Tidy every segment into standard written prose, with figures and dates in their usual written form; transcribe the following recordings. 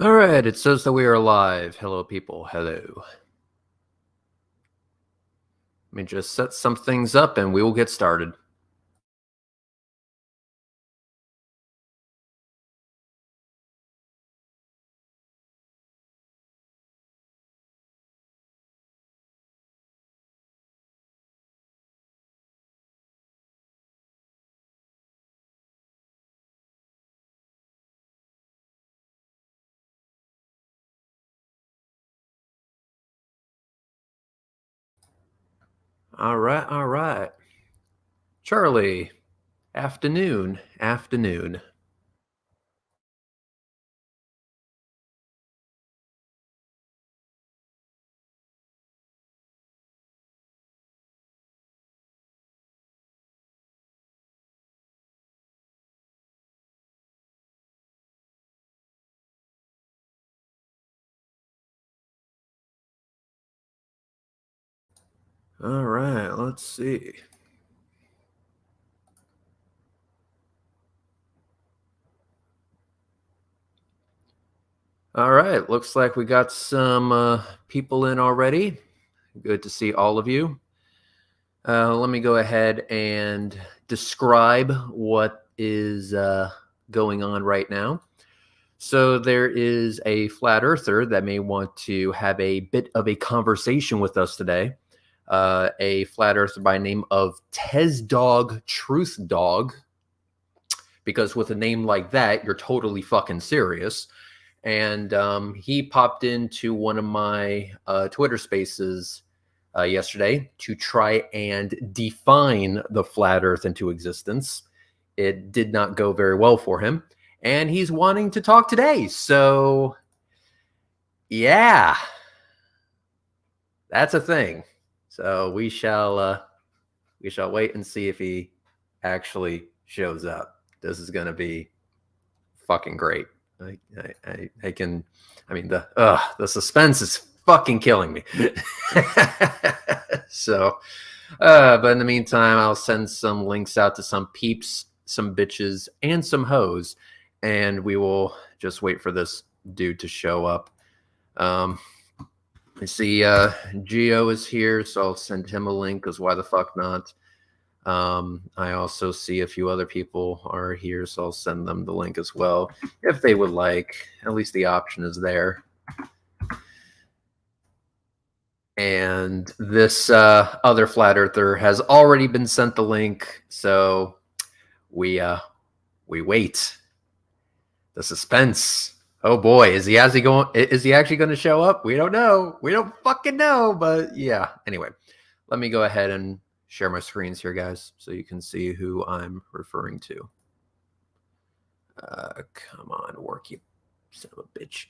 All right, it says that we are live. Hello, people. Hello. Let me just set some things up and we will get started. All right, all right. Charlie, afternoon. All right, let's see. All right, looks like we got some people in already. Good to see all of you. Let me go ahead and describe what is going on right now. So there is a flat earther that may want to have a bit of a conversation with us today. A flat earther by name of Tez Dog Truth Dog, because with a name like that, you're totally fucking serious. And he popped into one of my Twitter spaces yesterday to try and define the flat earth into existence. It did not go very well for him. And he's wanting to talk today. So, yeah, that's a thing. So we shall wait and see if he actually shows up. This is going to be fucking great. I can, I mean, the suspense is fucking killing me. So, but in the meantime, I'll send some links out to some peeps, some bitches, and some hoes, and we will just wait for this dude to show up. I see Geo is here, so I'll send him a link, because why the fuck not? I also see a few other people are here, so I'll send them the link as well if they would like. At least the option is there. And this other flat earther has already been sent the link, so we wait. The suspense. Oh boy, is he actually going to show up? We don't know. We don't fucking know, but yeah. Anyway, let me go ahead and share my screens here, guys, so you can see who I'm referring to. Come on, work, you son of a bitch.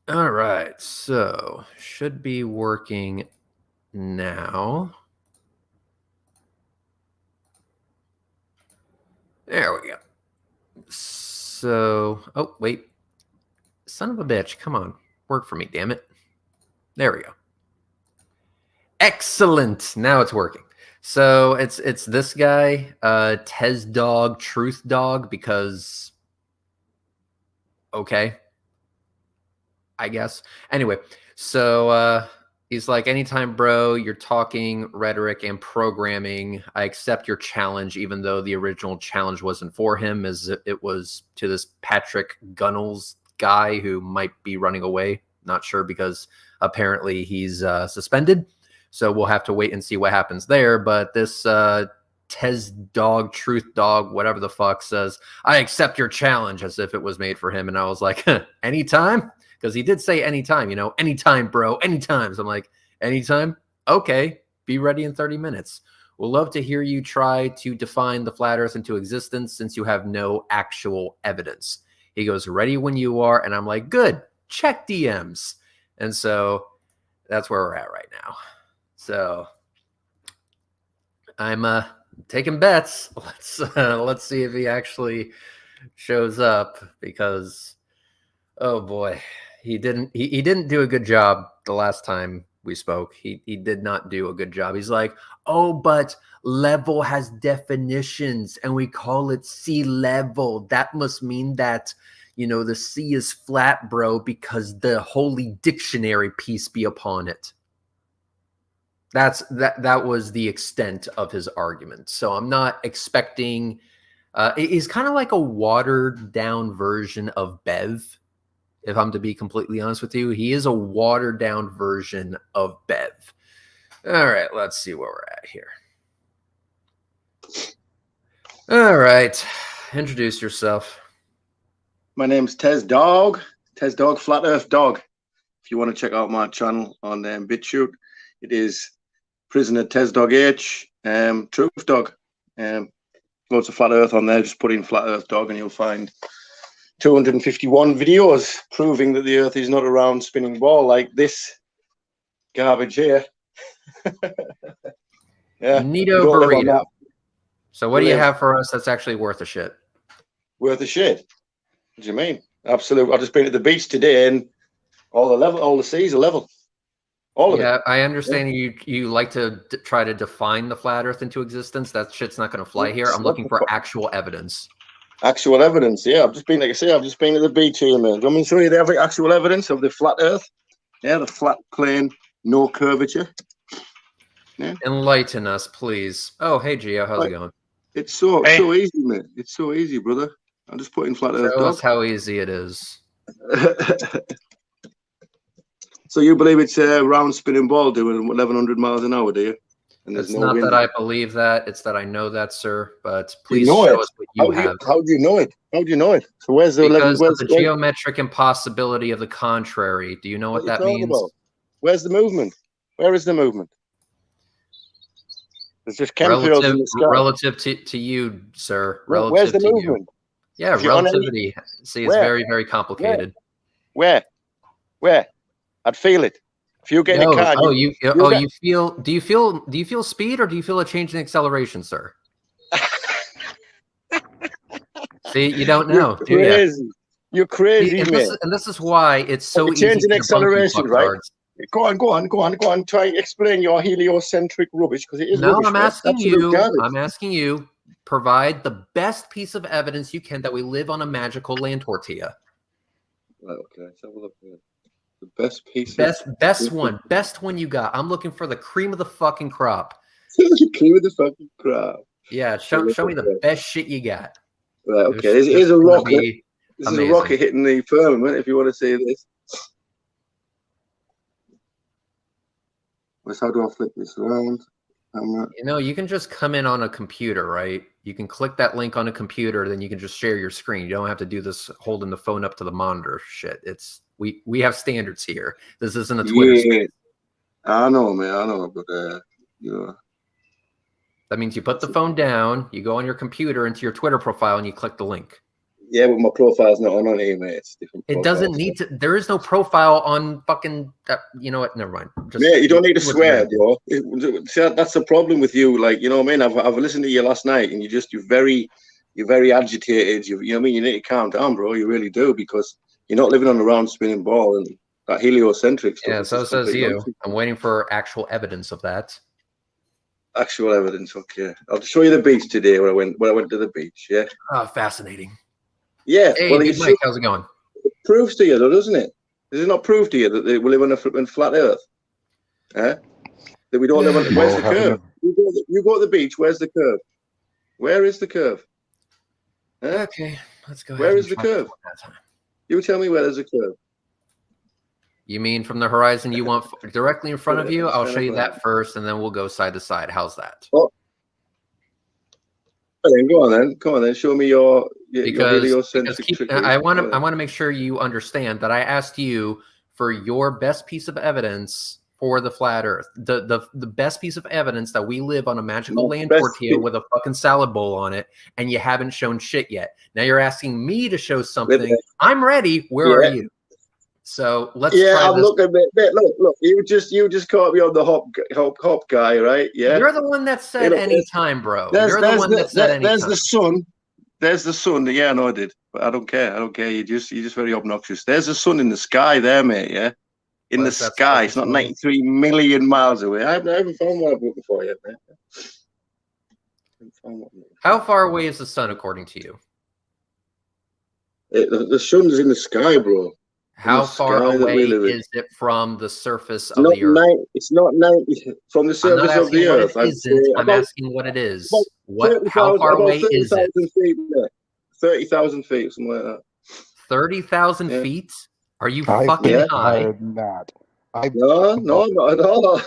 All right, so should be working now. There we go. So, oh, wait. Son of a bitch, come on. Work for me, damn it. There we go. Excellent. Now it's working. So it's this guy, Tez Dog, Truth Dog, because okay, I guess. Anyway, so he's like, anytime, bro, you're talking rhetoric and programming, I accept your challenge, even though the original challenge wasn't for him, as it was to this Patrick Gunnels guy who might be running away. Not sure, because apparently he's suspended. So we'll have to wait and see what happens there. But this Tez Dog, Truth Dog, whatever the fuck, says, I accept your challenge, as if it was made for him. And I was like, anytime? Because he did say anytime, anytime, bro, anytime. So I'm like, anytime? Okay, be ready in 30 minutes. We'll love to hear you try to define the flat earth into existence, since you have no actual evidence. He goes, ready when you are. And I'm like, good, check DMs. And so that's where we're at right now. So I'm taking bets. Let's see if he actually shows up, because oh boy, he didn't do a good job the last time we spoke, he did not do a good job. He's like, oh, but level has definitions and we call it sea level. That must mean that, you know, the sea is flat, bro, because the holy dictionary, peace be upon it. That was the extent of his argument. So I'm not expecting. He's kind of like a watered down version of Bev. If I'm to be completely honest with you, he is a watered down version of Bev. All right, let's see where we're at here. All right, introduce yourself. My name's Tez Dog, Flat Earth Dog. If you want to check out my channel on BitChute, it is Prisoner Tez Dog H, Truth Dog. Loads of Flat Earth on there. Just put in Flat Earth Dog and you'll find 251 videos proving that the Earth is not a round spinning ball like this garbage here. Yeah. Neato burrito. So what do you have for us that's actually worth a shit? Worth a shit? What do you mean? Absolutely. I've just been at the beach today and all the seas are level. All of it. Yeah, I understand you like to try to define the flat Earth into existence. That shit's not going to fly here. I'm looking for actual evidence. Actual evidence, yeah. I've just been, like I say, I've just been at the beach here, man. Do you want me to show you the actual evidence of the flat Earth? Yeah, the flat plane, no curvature. Yeah. Enlighten us, please. Oh, hey, Gio, how's it going? It's so easy, man. It's so easy, brother. I'm just putting flat Earth. Show us how easy it is. So you believe it's a round spinning ball doing 1,100 miles an hour, do you? And it's not that I believe that; it's that I know that, sir. But please show us what you have. How do you know it? How do you know it? So where's the because of the geometric impossibility of the contrary? Do you know what that means? Where's the movement? Where is the movement? It's just chemtrails in the sky. Relative to you, sir. Relative where's the to movement? You. Yeah, relativity. See, it's very, very complicated. Where? I'd feel it. If you get in a car, do you feel speed or do you feel a change in acceleration, sir? See, you don't know. You're crazy, man. And this is why it's so easy. Change in acceleration, right? Go on. Try and explain your heliocentric rubbish because it is. No, rubbish, I'm asking you. Provide the best piece of evidence you can that we live on a magical land tortilla. Right, okay, let's have a look here. The best piece. Best one you got. I'm looking for the cream of the fucking crop. Cream of the fucking crop. Yeah, show me the best shit you got. Right, okay. This is a rocket. This is a rocket hitting the firmament. If you want to see this. How do I flip this around? You know, you can just come in on a computer, right? You can click that link on a computer, then you can just share your screen. You don't have to do this holding the phone up to the monitor shit. It's we have standards here. This isn't a Twitter space. I know, man. I know, but you know. That means you put the phone down, you go on your computer into your Twitter profile, and you click the link. Yeah, but my profile's not on here, mate. It's different. It doesn't need to. There is no profile on fucking. You know what? Never mind. Yeah, you don't need to swear, yo. See, that's the problem with you. Like, you know what I mean? I've listened to you last night, and you're very agitated. You know what I mean? You need to calm down, bro. You really do, because you're not living on a round spinning ball and that heliocentric stuff. Yeah, so says you. I'm waiting for actual evidence of that. Actual evidence, okay. I'll show you the beach today when I went to the beach. Yeah. Oh, fascinating. Yeah. Hey, well, Mike, how's it going? It proves to you, though, doesn't it? Does it not prove to you that we live on a flat Earth? That we don't live on. Where's the curve? You go to the beach. Where's the curve? Where is the curve? Okay, let's go. Where is the curve? You tell me where there's a curve. You mean from the horizon you want directly in front of you? I'll show you that first, and then we'll go side to side. How's that? Oh. Go on then. Show me your heliocentric. I want to make sure you understand that I asked you for your best piece of evidence for the flat Earth. The best piece of evidence that we live on a magical land tortilla with a fucking salad bowl on it, and you haven't shown shit yet. Now you're asking me to show something. I'm ready. Where are you? So let's. Yeah, I'm looking. Look. You just caught me on the hop guy, right? Yeah. You're the one that said anytime, bro. You're the one that said anytime. There's the sun. There's the sun. Yeah, I know I did, but I don't care. You're just very obnoxious. There's the sun in the sky there, mate. Yeah. in the sky. It's not 93 million miles away. I haven't found what I'm looking for yet, man. How far away is the sun, according to you? The sun's in the sky, bro. How far away is it from the surface of the Earth? It's not 90 from the surface of the Earth. I'm asking what it is. How far away is it? 30,000 feet, something like that. 30,000 feet? Are you fucking high? That. No, not at all.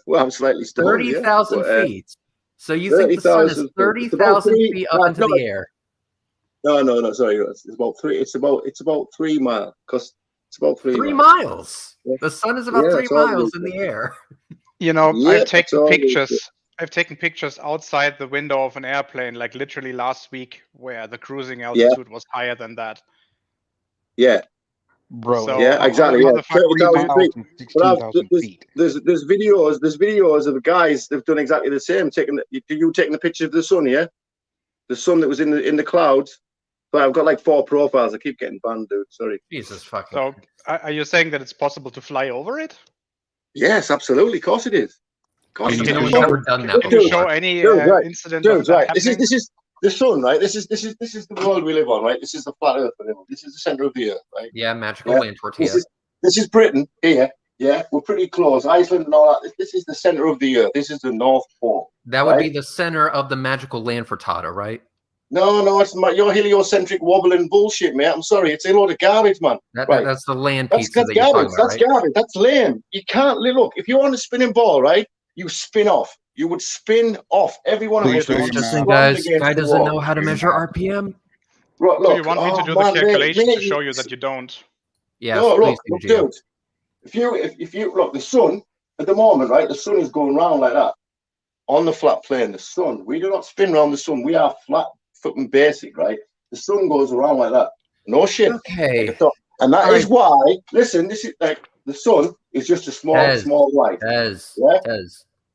Well, I'm slightly stoned. 30,000 feet. So you think the sun is 30,000 feet up into the air? No. Sorry, it's about 3. It's about 3 miles. Cause it's about 3 miles. Yeah. The sun is about 3 miles in the air. You know, I've taken pictures. I've taken pictures outside the window of an airplane, like literally last week, where the cruising altitude was higher than that. Yeah. Bro. So yeah, exactly. Yeah. 30,000 feet. 16,000 feet. There's videos of the guys that've done exactly the same. Taking the picture of the sun, yeah? The sun that was in the clouds. But I've got like 4 profiles. I keep getting banned, dude. Sorry. Jesus fucking. So are you saying that it's possible to fly over it? Yes, absolutely. Of course it is. You've never done that. Can you show any incident? Dude, right. This is the sun, right? This is the world we live on, right? This is the flat Earth we live on. This is the center of the Earth, right? Yeah, magical land tortilla. This is Britain here. Yeah, we're pretty close. Iceland and all that. This is the center of the Earth. This is the North Pole. That would be the center of the magical land frittata, right? No, it's your heliocentric wobbling bullshit, mate. I'm sorry, it's a load of garbage, man. That's the land pizza. That's garbage. That's garbage. That's lame. You can't look. If you're on a spinning ball, right? You spin off. You would spin off. Every one of us. Guys, guy doesn't know how to measure RPM. Right, look, do you want me to do the calculation to show you that you don't? Yeah. No, look, dude. If you look, the sun at the moment, right? The sun is going round like that on the flat plane. The sun. We do not spin around the sun. We are flat, fucking basic, right? The sun goes around like that. No shit. Okay. And that is why. Listen, this is like the sun is just a small light.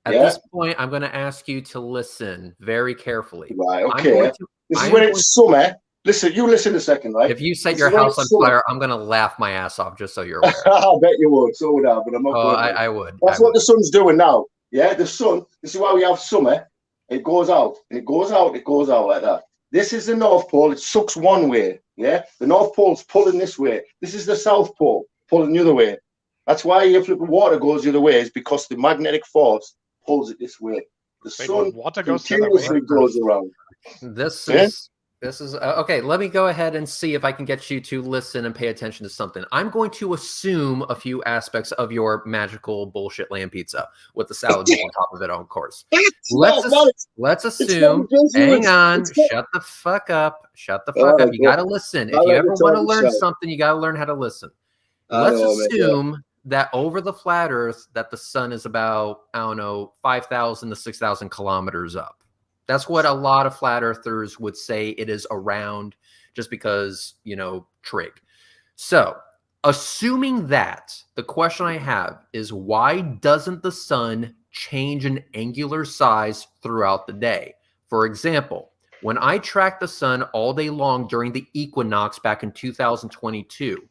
At this point, I'm going to ask you to listen very carelly. Right. Okay. This is when it's summer. Listen, you listen a second, right? If you set your house on fire, I'm going to laugh my ass off, just so you're aware. I bet you would. So would I, but I'm not going to. I would. That's what the sun's doing now. Yeah, the sun. This is why we have summer. It goes out, and it goes out, like that. This is the North Pole. It sucks one way. Yeah, the North Pole's pulling this way. This is the South Pole pulling the other way. That's why if the water goes the other way, is because the magnetic force pulls it this way. The sun continuously goes around. This is okay. Let me go ahead and see if I can get you to listen and pay attention to something. I'm going to assume a few aspects of your magical bullshit lamb pizza with the salad bowl on top of it, of course. Let's assume. Hang on. Shut the fuck up. Shut the fuck up. You got to listen. If you ever want to learn something, you got to learn how to listen. Let's assume that over the flat Earth, that the sun is about, I don't know, 5,000 to 6,000 kilometers up. That's what a lot of flat earthers would say it is around, just because, trig. So, assuming that, the question I have is, why doesn't the sun change in angular size throughout the day? For example, when I tracked the sun all day long during the equinox back in 2022,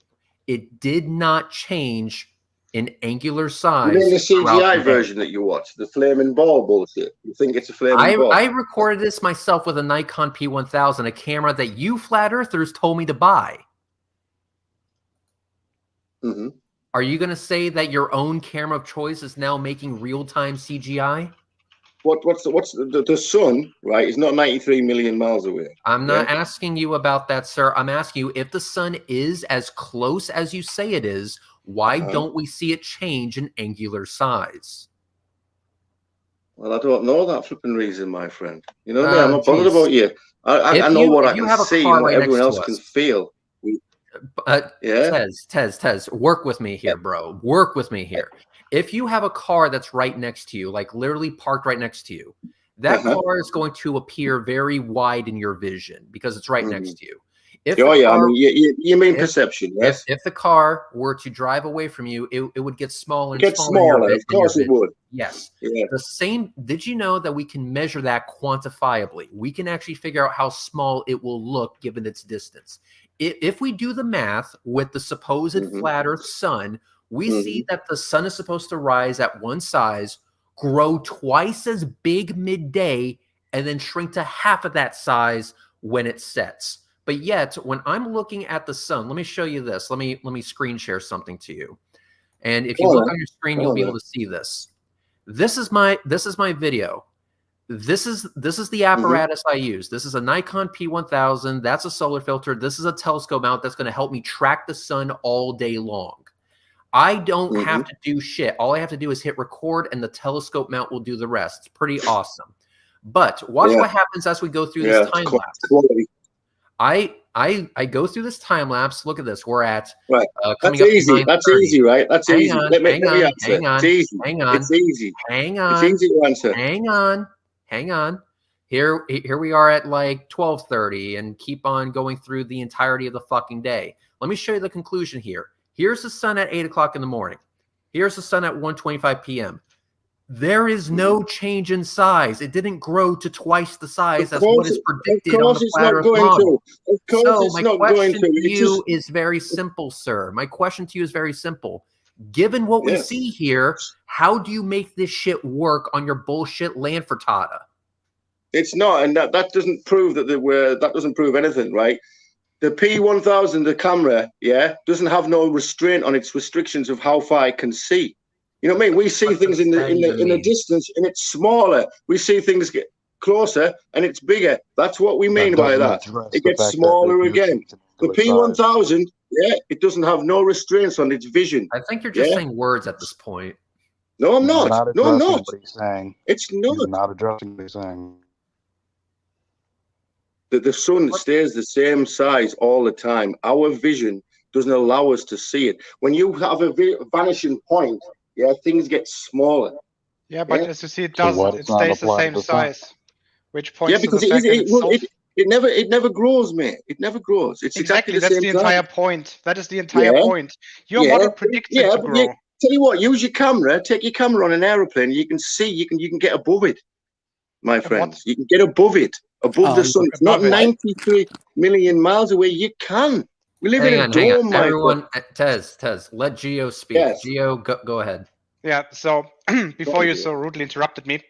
it did not change in angular size. You mean the CGI version that you watched, the flaming ball bullshit? You think it's a flaming ball? I recorded this myself with a Nikon P1000, a camera that you flat earthers told me to buy. Mm-hmm. Are you going to say that your own camera of choice is now making real-time CGI? The sun, right, is not 93 million miles away. I'm not asking you about that, sir. I'm asking you, if the sun is as close as you say it is, why don't we see it change in angular size? Well, I don't know that flipping reason, my friend. You know what I mean? I'm not bothered about you. I know what I can see and what everyone else can feel. Tez, work with me here, bro. Work with me here. If you have a car that's right next to you, like literally parked right next to you, that car is going to appear very wide in your vision because it's right next to you. You mean perception, yes? If the car were to drive away from you, it would get smaller and smaller. Of course it would. Yes. Yeah. The same. Did you know that we can measure that quantifiably? We can actually figure out how small it will look given its distance. If we do the math with the supposed flat Earth sun, we see that the sun is supposed to rise at one size, grow twice as big midday, and then shrink to half of that size when it sets. But yet, when I'm looking at the sun, let me show you this. Let me screen share something to you. And if you look on your screen, you'll be able to see this. This is my video. This is the apparatus I use. This is a Nikon P1000. That's a solar filter. This is a telescope mount that's going to help me track the sun all day long. I don't have to do shit. All I have to do is hit record, and the telescope mount will do the rest. It's pretty awesome. But watch what happens as we go through this time lapse. I go through this time lapse. Look at this. We're at that's easy. That's easy, right? That's easy. Hang on. It's easy. It's easy. Hang on. It's easy to answer. Hang on. Here we are at like 12:30, and keep on going through the entirety of the fucking day. Let me show you the conclusion here. Here's the sun at 8 o'clock in the morning. Here's the sun at 1:25 p.m. There is no change in size. It didn't grow to twice the size as what is predicted on the flat Earth model. So my question to you is very simple, sir. My question to you is very simple. Given what we see here, how do you make this shit work on your bullshit land frittata? It's not, and that doesn't prove that that doesn't prove anything, right? The P1000, the camera, doesn't have no restraint on its restrictions of how far it can see. You know what I mean? We see things in the distance, and it's smaller. We see things get closer, and it's bigger. That's what we mean by that. It gets smaller again. The P1000, it doesn't have no restraints on its vision. I think you're just saying words at this point. No, I'm not. No, I'm not. What he's saying. It's not. He's not addressing what he's saying. The sun stays the same size all the time. Our vision doesn't allow us to see it. When you have a vanishing point, things get smaller. Yeah, but as you see, it doesn't. It stays the same size. Which points because to the fact that it never grows, mate. It never grows. It's exactly the that's same the size. entire point. That is the entire point. Your model predicts it to grow. Tell you what, use your camera. Take your camera on an aeroplane. You can see. You can get above it, my friends. You can get above it, above the sun. It's not 93 million miles away. You can. We live in a dome, my everyone. Tez, let Gio speak. Yes. Gio, go ahead. Yeah. So before you so rudely interrupted me,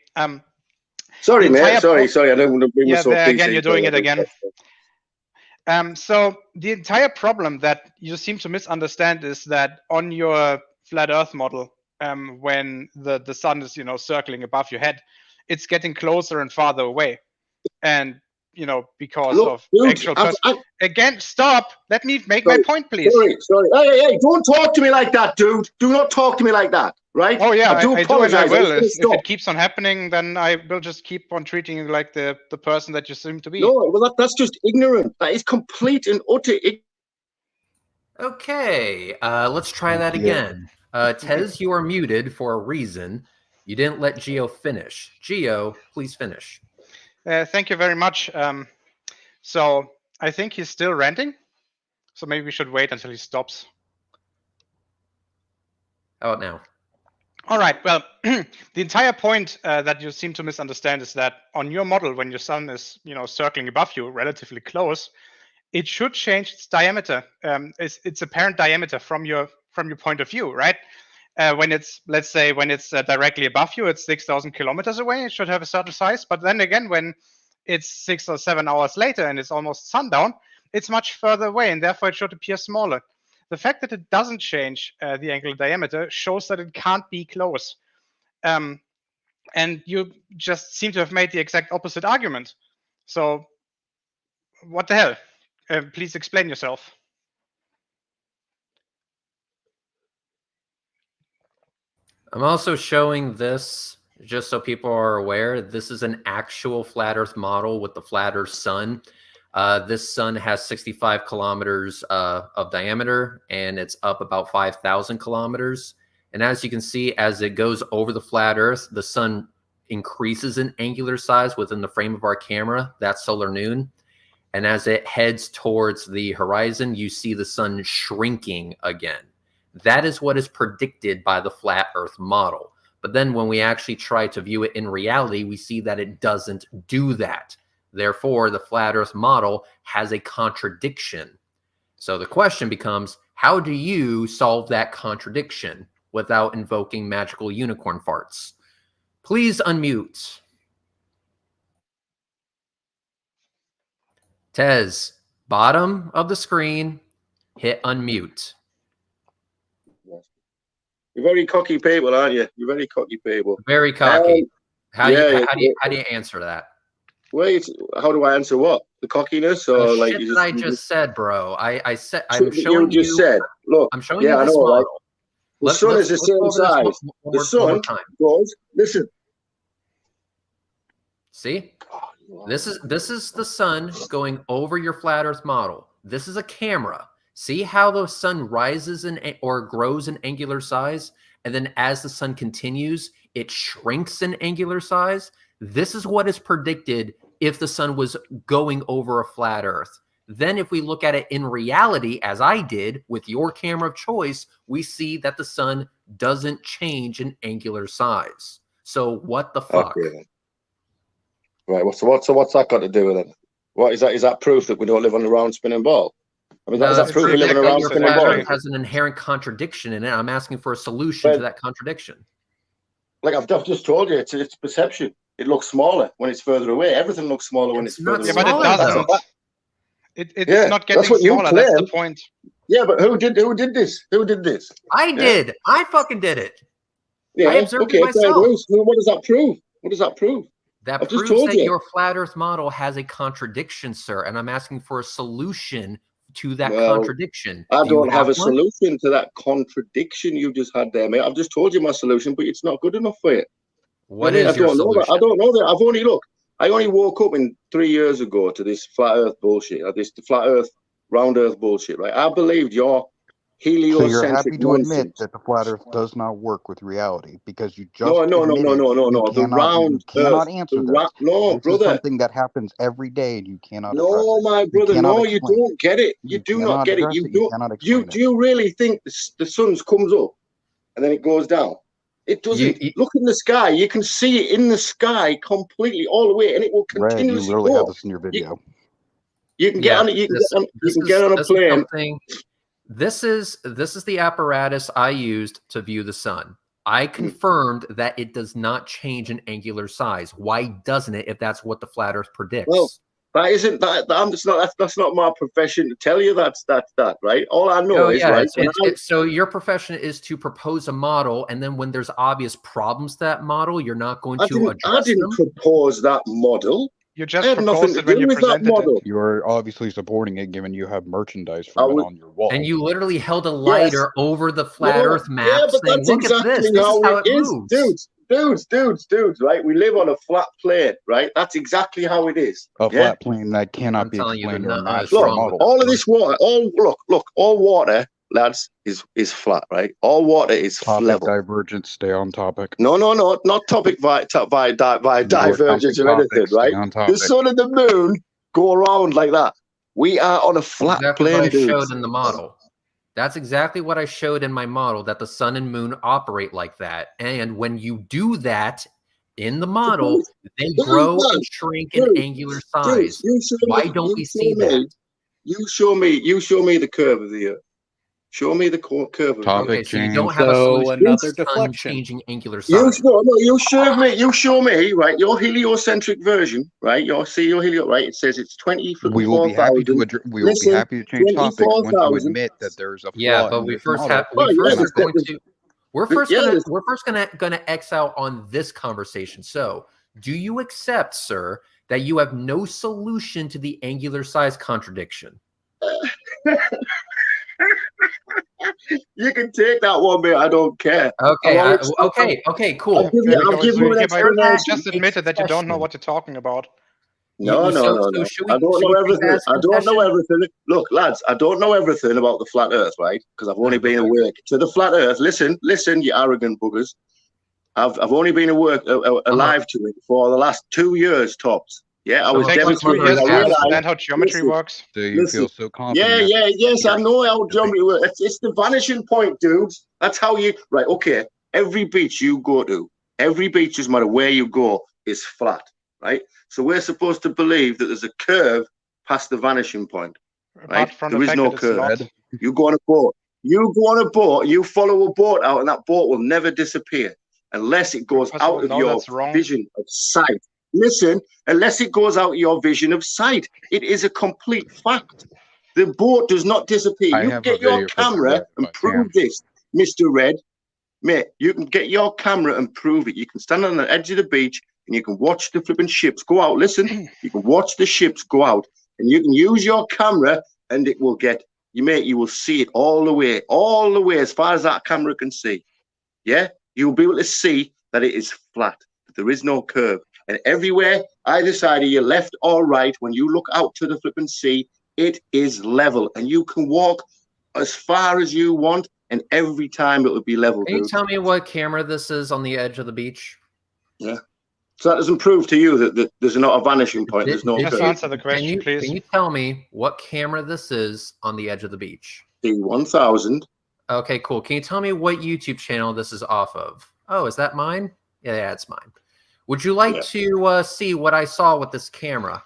sorry, man. Sorry. I don't want to bring this up. Again, you're doing it again. So the entire problem that you seem to misunderstand is that on your flat Earth model, when the sun is circling above your head, it's getting closer and farther away, and because of actual. Again, stop. Let me make my point, please. Sorry. Hey! Don't talk to me like that, dude. Do not talk to me like that. Right? Oh yeah, I do and I will. If it keeps on happening, then I will just keep on treating you like the person that you seem to be. No, well that's just ignorant. That is complete and utter ignorance. Okay, let's try that again. Tez, you are muted for a reason. You didn't let Gio finish. Gio, please finish. Thank you very much. So I think he's still ranting. So maybe we should wait until he stops. How about now? All right. Well, the entire point that you seem to misunderstand is that on your model, when your sun is, circling above you relatively close, it should change its diameter. Its apparent diameter from your point of view, right? When it's, let's say, directly above you, it's 6,000 kilometers away. It should have a certain size. But then again, when it's 6 or 7 hours later and it's almost sundown, it's much further away, and therefore it should appear smaller. The fact that it doesn't change the angular diameter shows that it can't be close. And you just seem to have made the exact opposite argument. So what the hell? Please explain yourself. I'm also showing this just so people are aware. This is an actual flat Earth model with the flat Earth sun. This sun has 65 kilometers of diameter, and it's up about 5,000 kilometers. And as you can see, as it goes over the flat Earth, the sun increases in angular size within the frame of our camera. That's solar noon. And as it heads towards the horizon, you see the sun shrinking again. That is what is predicted by the flat Earth model. But then when we actually try to view it in reality, we see that it doesn't do that. Therefore, the flat Earth model has a contradiction. So the question becomes, How do you solve that contradiction without invoking magical unicorn farts? Please unmute. Tez, bottom of the screen, hit unmute. You're very cocky people, aren't you? You're very cocky people. Very cocky. How do yeah, you answer that? Wait, how do I answer what? The cockiness or The like shit you that I just just said, bro. I said I'm showing you just you. said. Look, I'm showing yeah, you I this know, model. right? The sun is the let's go same over this size. one The more sun time. goes. Listen. See, this is the sun going over your flat Earth model. This is a camera. See how the sun rises or grows in angular size, and then as the sun continues, it shrinks in angular size. This is what is predicted if the sun was going over a flat Earth. Then if we look at it in reality, as I did with your camera of choice, we see that the sun doesn't change in angular size. So what the fuck? Okay, then. Right. So what's that got to do with it? What is that? Is that proof that we don't live on a round spinning ball? I mean, is that proof we live on a round your spinning flat ball? Earth has an inherent contradiction in it. I'm asking for a solution to that contradiction. Like I've just told you, it's perception. It looks smaller when it's further away. Everything looks smaller when it's further away. Yeah, but it doesn't. It's not getting smaller. That's the point. Yeah, but who did this? Who did this? I did. I fucking did it. Yeah. I observed it myself. What does that prove? What does that prove? That proves that your flat Earth model has a contradiction, sir, and I'm asking for a solution to that contradiction. I don't have a solution to that contradiction you just had there, mate. I've just told you my solution, but it's not good enough for you. What is your solution? I don't know that. I only woke up 3 years ago to this flat Earth bullshit, this flat Earth, round Earth bullshit, right? I believed your heliocentric. So you're happy to nonsense. admit that the flat Earth does not work with reality because you just no. The round Earth. Cannot answer that. No, this brother. Is something that happens every day, and you cannot. No, my brother. No, you don't get it. You do not get it. You don't. Do you really think the sun comes up and then it goes down? It doesn't. Look in the sky. You can see it in the sky completely all the way, and it will continuously you literally go. have this in your video. You can get on it. You can get on a plane. This is the apparatus I used to view the sun. I confirmed that it does not change in angular size. Why doesn't it? If that's what the flat Earth predicts. Well, that isn't that. That's not my profession to tell you that's that, right? All I know is right. So your profession is to propose a model, and then when there's obvious problems to that model, you're not going to address them. I didn't propose that model. You just proposed it when you presented it. You are obviously supporting it, given you have merchandise from it on your wall. And you literally held a lighter over the flat Earth map, saying, "Look at this. This is how it moves." Dudes, right? We live on a flat plane, right? That's exactly how it is. A flat plane that cannot be explained in a natural model. All of this water, all water, lads, is flat, right? All water is level. Divergence, stay on topic. No, not topic via divergence or anything, right? The sun and the moon go around like that. We are on a flat plane, dudes. Showed in the model. That's exactly what I showed in my model, that the sun and moon operate like that. And when you do that in the model, they grow and shrink in angular size. Why don't we see that? You show me the curve of the Earth. Show me the curve of the Earth. Okay, so you don't have a solution another to deflection. Changing angular size. You show me, right? Your heliocentric version, right? Right? It says it's 24,000. We will be happy to change topics once you admit that there's a flaw. Yeah, but we're first gonna X out on this conversation. So, do you accept, sir, that you have no solution to the angular size contradiction? You can take that one, mate. I don't care. Okay, cool. I'll give you an explanation. Just admitted that you don't know what you're talking about. No. I don't know everything. I don't know everything. Look, lads, I don't know everything about the flat Earth, right? Because I've only been awake to the flat Earth. Listen, you arrogant buggers. I've only been alive to it for the last 2 years tops. Yeah, I was devastated. I understand how geometry works. Do you feel so confident? Yes, I know how geometry works. It's the vanishing point, dudes. That's how you... Right, okay. Every beach you go to, every beach, doesn't matter where you go, is flat, right? So we're supposed to believe that there's a curve past the vanishing point, right? There is no curve. You go on a boat. You go on a boat, you follow a boat out, and that boat will never disappear unless it goes out of your vision of sight. Listen, unless it goes out of your vision of sight. It is a complete fact. The boat does not disappear. You can get your camera and prove this, Mr. Red. Mate, you can get your camera and prove it. You can stand on the edge of the beach and you can watch the flipping ships go out. Listen, you can watch the ships go out and you can use your camera and it will get, you will see it all the way as far as that camera can see. Yeah, you'll be able to see that it is flat, that there is no curve. And everywhere, either side of you, left or right, when you look out to the flipping sea, it is level and you can walk as far as you want. And every time it will be level. Can you tell me what camera this is on the edge of the beach? Yeah. So that doesn't prove to you that there's not a vanishing point. There's no. Just answer the question, please. Can you tell me what camera this is on the edge of the beach? The 1000. Okay, cool. Can you tell me what YouTube channel this is off of? Oh, is that mine? Yeah, it's mine. Would you like to see what I saw with this camera?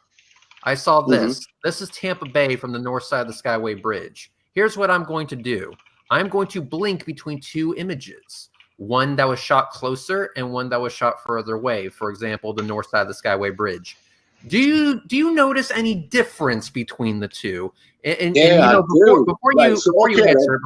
I saw this. This is Tampa Bay from the north side of the Skyway Bridge. Here's what I'm going to do. I'm going to blink between two images, one that was shot closer and one that was shot further away. For example, the north side of the Skyway Bridge. Do you notice any difference between the two? And you know, before you answer,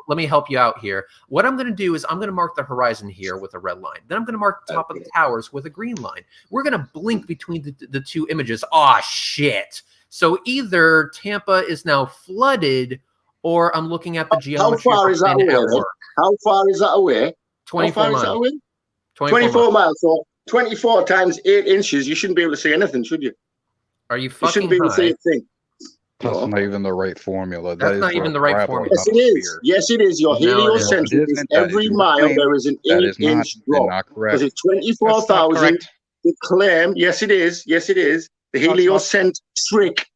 let me help you out here. What I'm going to do is I'm going to mark the horizon here with a red line. Then I'm going to mark the top of the towers with a green line. We're going to blink between the two images. Oh, shit. So either Tampa is now flooded or I'm looking at the geometry. How far is that away? How far is that away? 24 miles. 24 miles. So 24 times 8 inches. You shouldn't be able to see anything, should you? Are you fucking You shouldn't be able to see a thing. That's not even the right formula. That's not even the right formula. Yes, it is. Yes, it is. Your heliocentric is every mile there is an 8-inch drop. Because it's 24,000. The claim, yes, it is. Yes, it is. The heliocentric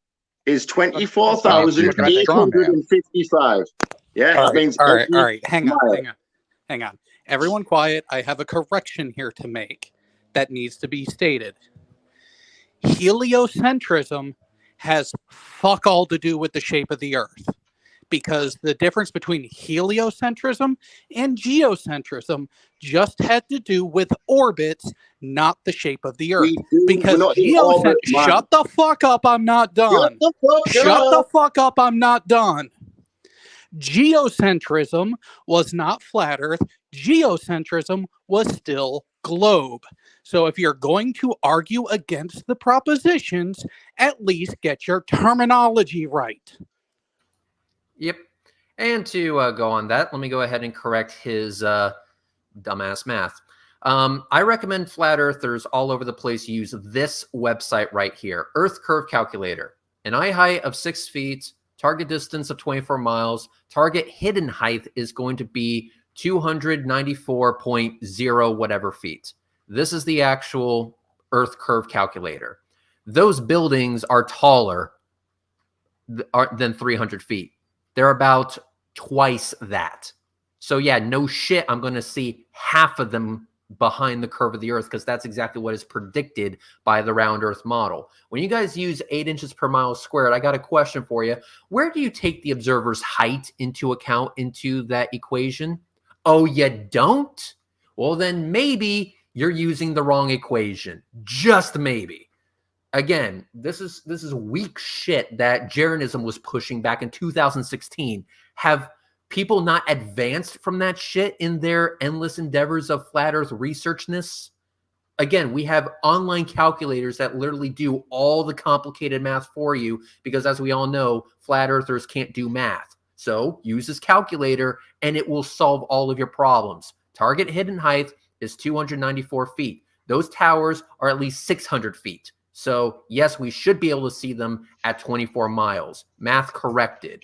is 24,855. Yeah, that means all right. Hang on. Everyone quiet. I have a correction here to make that needs to be stated. Heliocentrism has fuck all to do with the shape of the Earth, because the difference between heliocentrism and geocentrism just had to do with orbits, not the shape of the Earth. Because shut the fuck up, I'm not done. Shut the fuck up, I'm not done. Geocentrism was not flat Earth. Geocentrism was still globe. So if you're going to argue against the propositions, at least get your terminology right. Yep. And to go on that, let me go ahead and correct his dumbass math. I recommend flat earthers all over the place use this website right here, Earth Curve Calculator. An eye height of 6 feet, target distance of 24 miles, target hidden height is going to be 294.0 whatever feet. This is the actual Earth Curve Calculator. Those buildings are taller than 300 feet. They're about twice that. So yeah, no shit, I'm going to see half of them behind the curve of the Earth, because that's exactly what is predicted by the round Earth model. When you guys use 8 inches per mile squared, I got a question for you. Where do you take the observer's height into account into that equation? Oh, you don't? Well, then maybe you're using the wrong equation. Just maybe. Again, this is weak shit that Jeranism was pushing back in 2016. Have people not advanced from that shit in their endless endeavors of flat earth researchness? Again, we have online calculators that literally do all the complicated math for you, because as we all know, flat earthers can't do math. So use this calculator and it will solve all of your problems. Target hidden height is 294 feet. Those towers are at least 600 feet. So yes, we should be able to see them at 24 miles. Math corrected.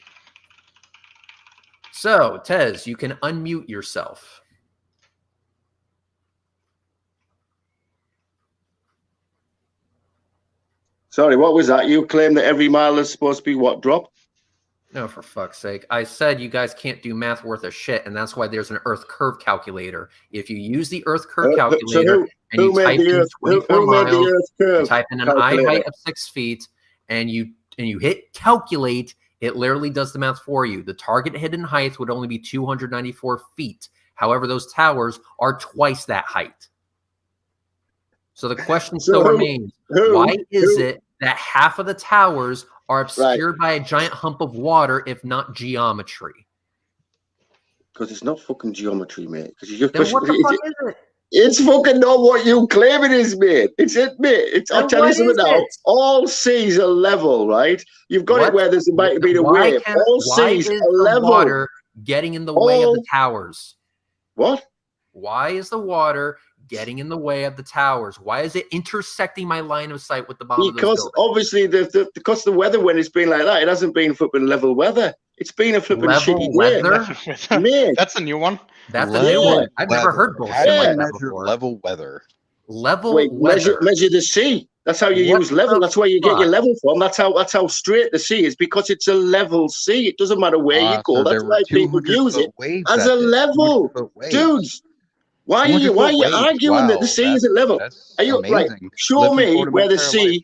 So, Tez, you can unmute yourself. Sorry, what was that? You claim that every mile is supposed to be what drop? No, for fuck's sake. I said you guys can't do math worth of shit, and that's why there's an Earth Curve Calculator. If you use the Earth Curve Calculator and you type in 24 miles, type in an eye height of 6 feet, and you hit calculate, It literally does the math for you. The target hidden height would only be 294 feet. However, those towers are twice that height. So the question still remains, why is it that half of the towers are obscured by a giant hump of water, if not geometry? Because it's not fucking geometry, mate. Then what the fuck is it? It's fucking not what you claim it is, mate. It's it, mate. I'll tell you something now. All seas are level, right? You've got it where there's might be a wave. All seas are level. Water getting in the way of the towers? What? Why is the water getting in the way of the towers? Why is it intersecting my line of sight with the bottom of the building? Because obviously, because the weather when it's been like that, it hasn't been flipping level weather. It's been a flipping shitty weather. Mate. That's a new one. That's a new one. I've never heard bullshit like that before. Level weather. Level weather. Measure the sea. That's how you use level. That's where you get your level from. That's how straight the sea is, because it's a level sea. It doesn't matter where you go. That's why people use it as a level. Dudes, why are you arguing that the sea isn't level? Are you right? Show me where the sea.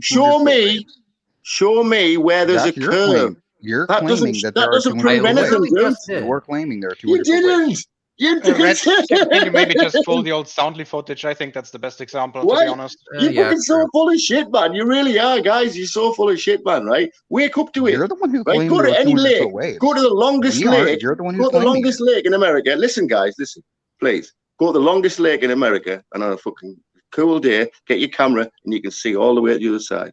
Show me where there's a curve. You're claiming that there are 200 waves. You're claiming there are 200 waves. You didn't. Can you maybe just pull the old Soundly footage? I think that's the best example, to be honest. You're fucking so full of shit, man. You really are, guys. You're so full of shit, man, right? Wake up to it. You're the one who right? Go to any lake. Go to the longest lake. You're the one go to the longest lake in America. Listen, guys, listen. Please. Go to the longest lake in America, and on a fucking cool day, get your camera, and you can see all the way to the other side.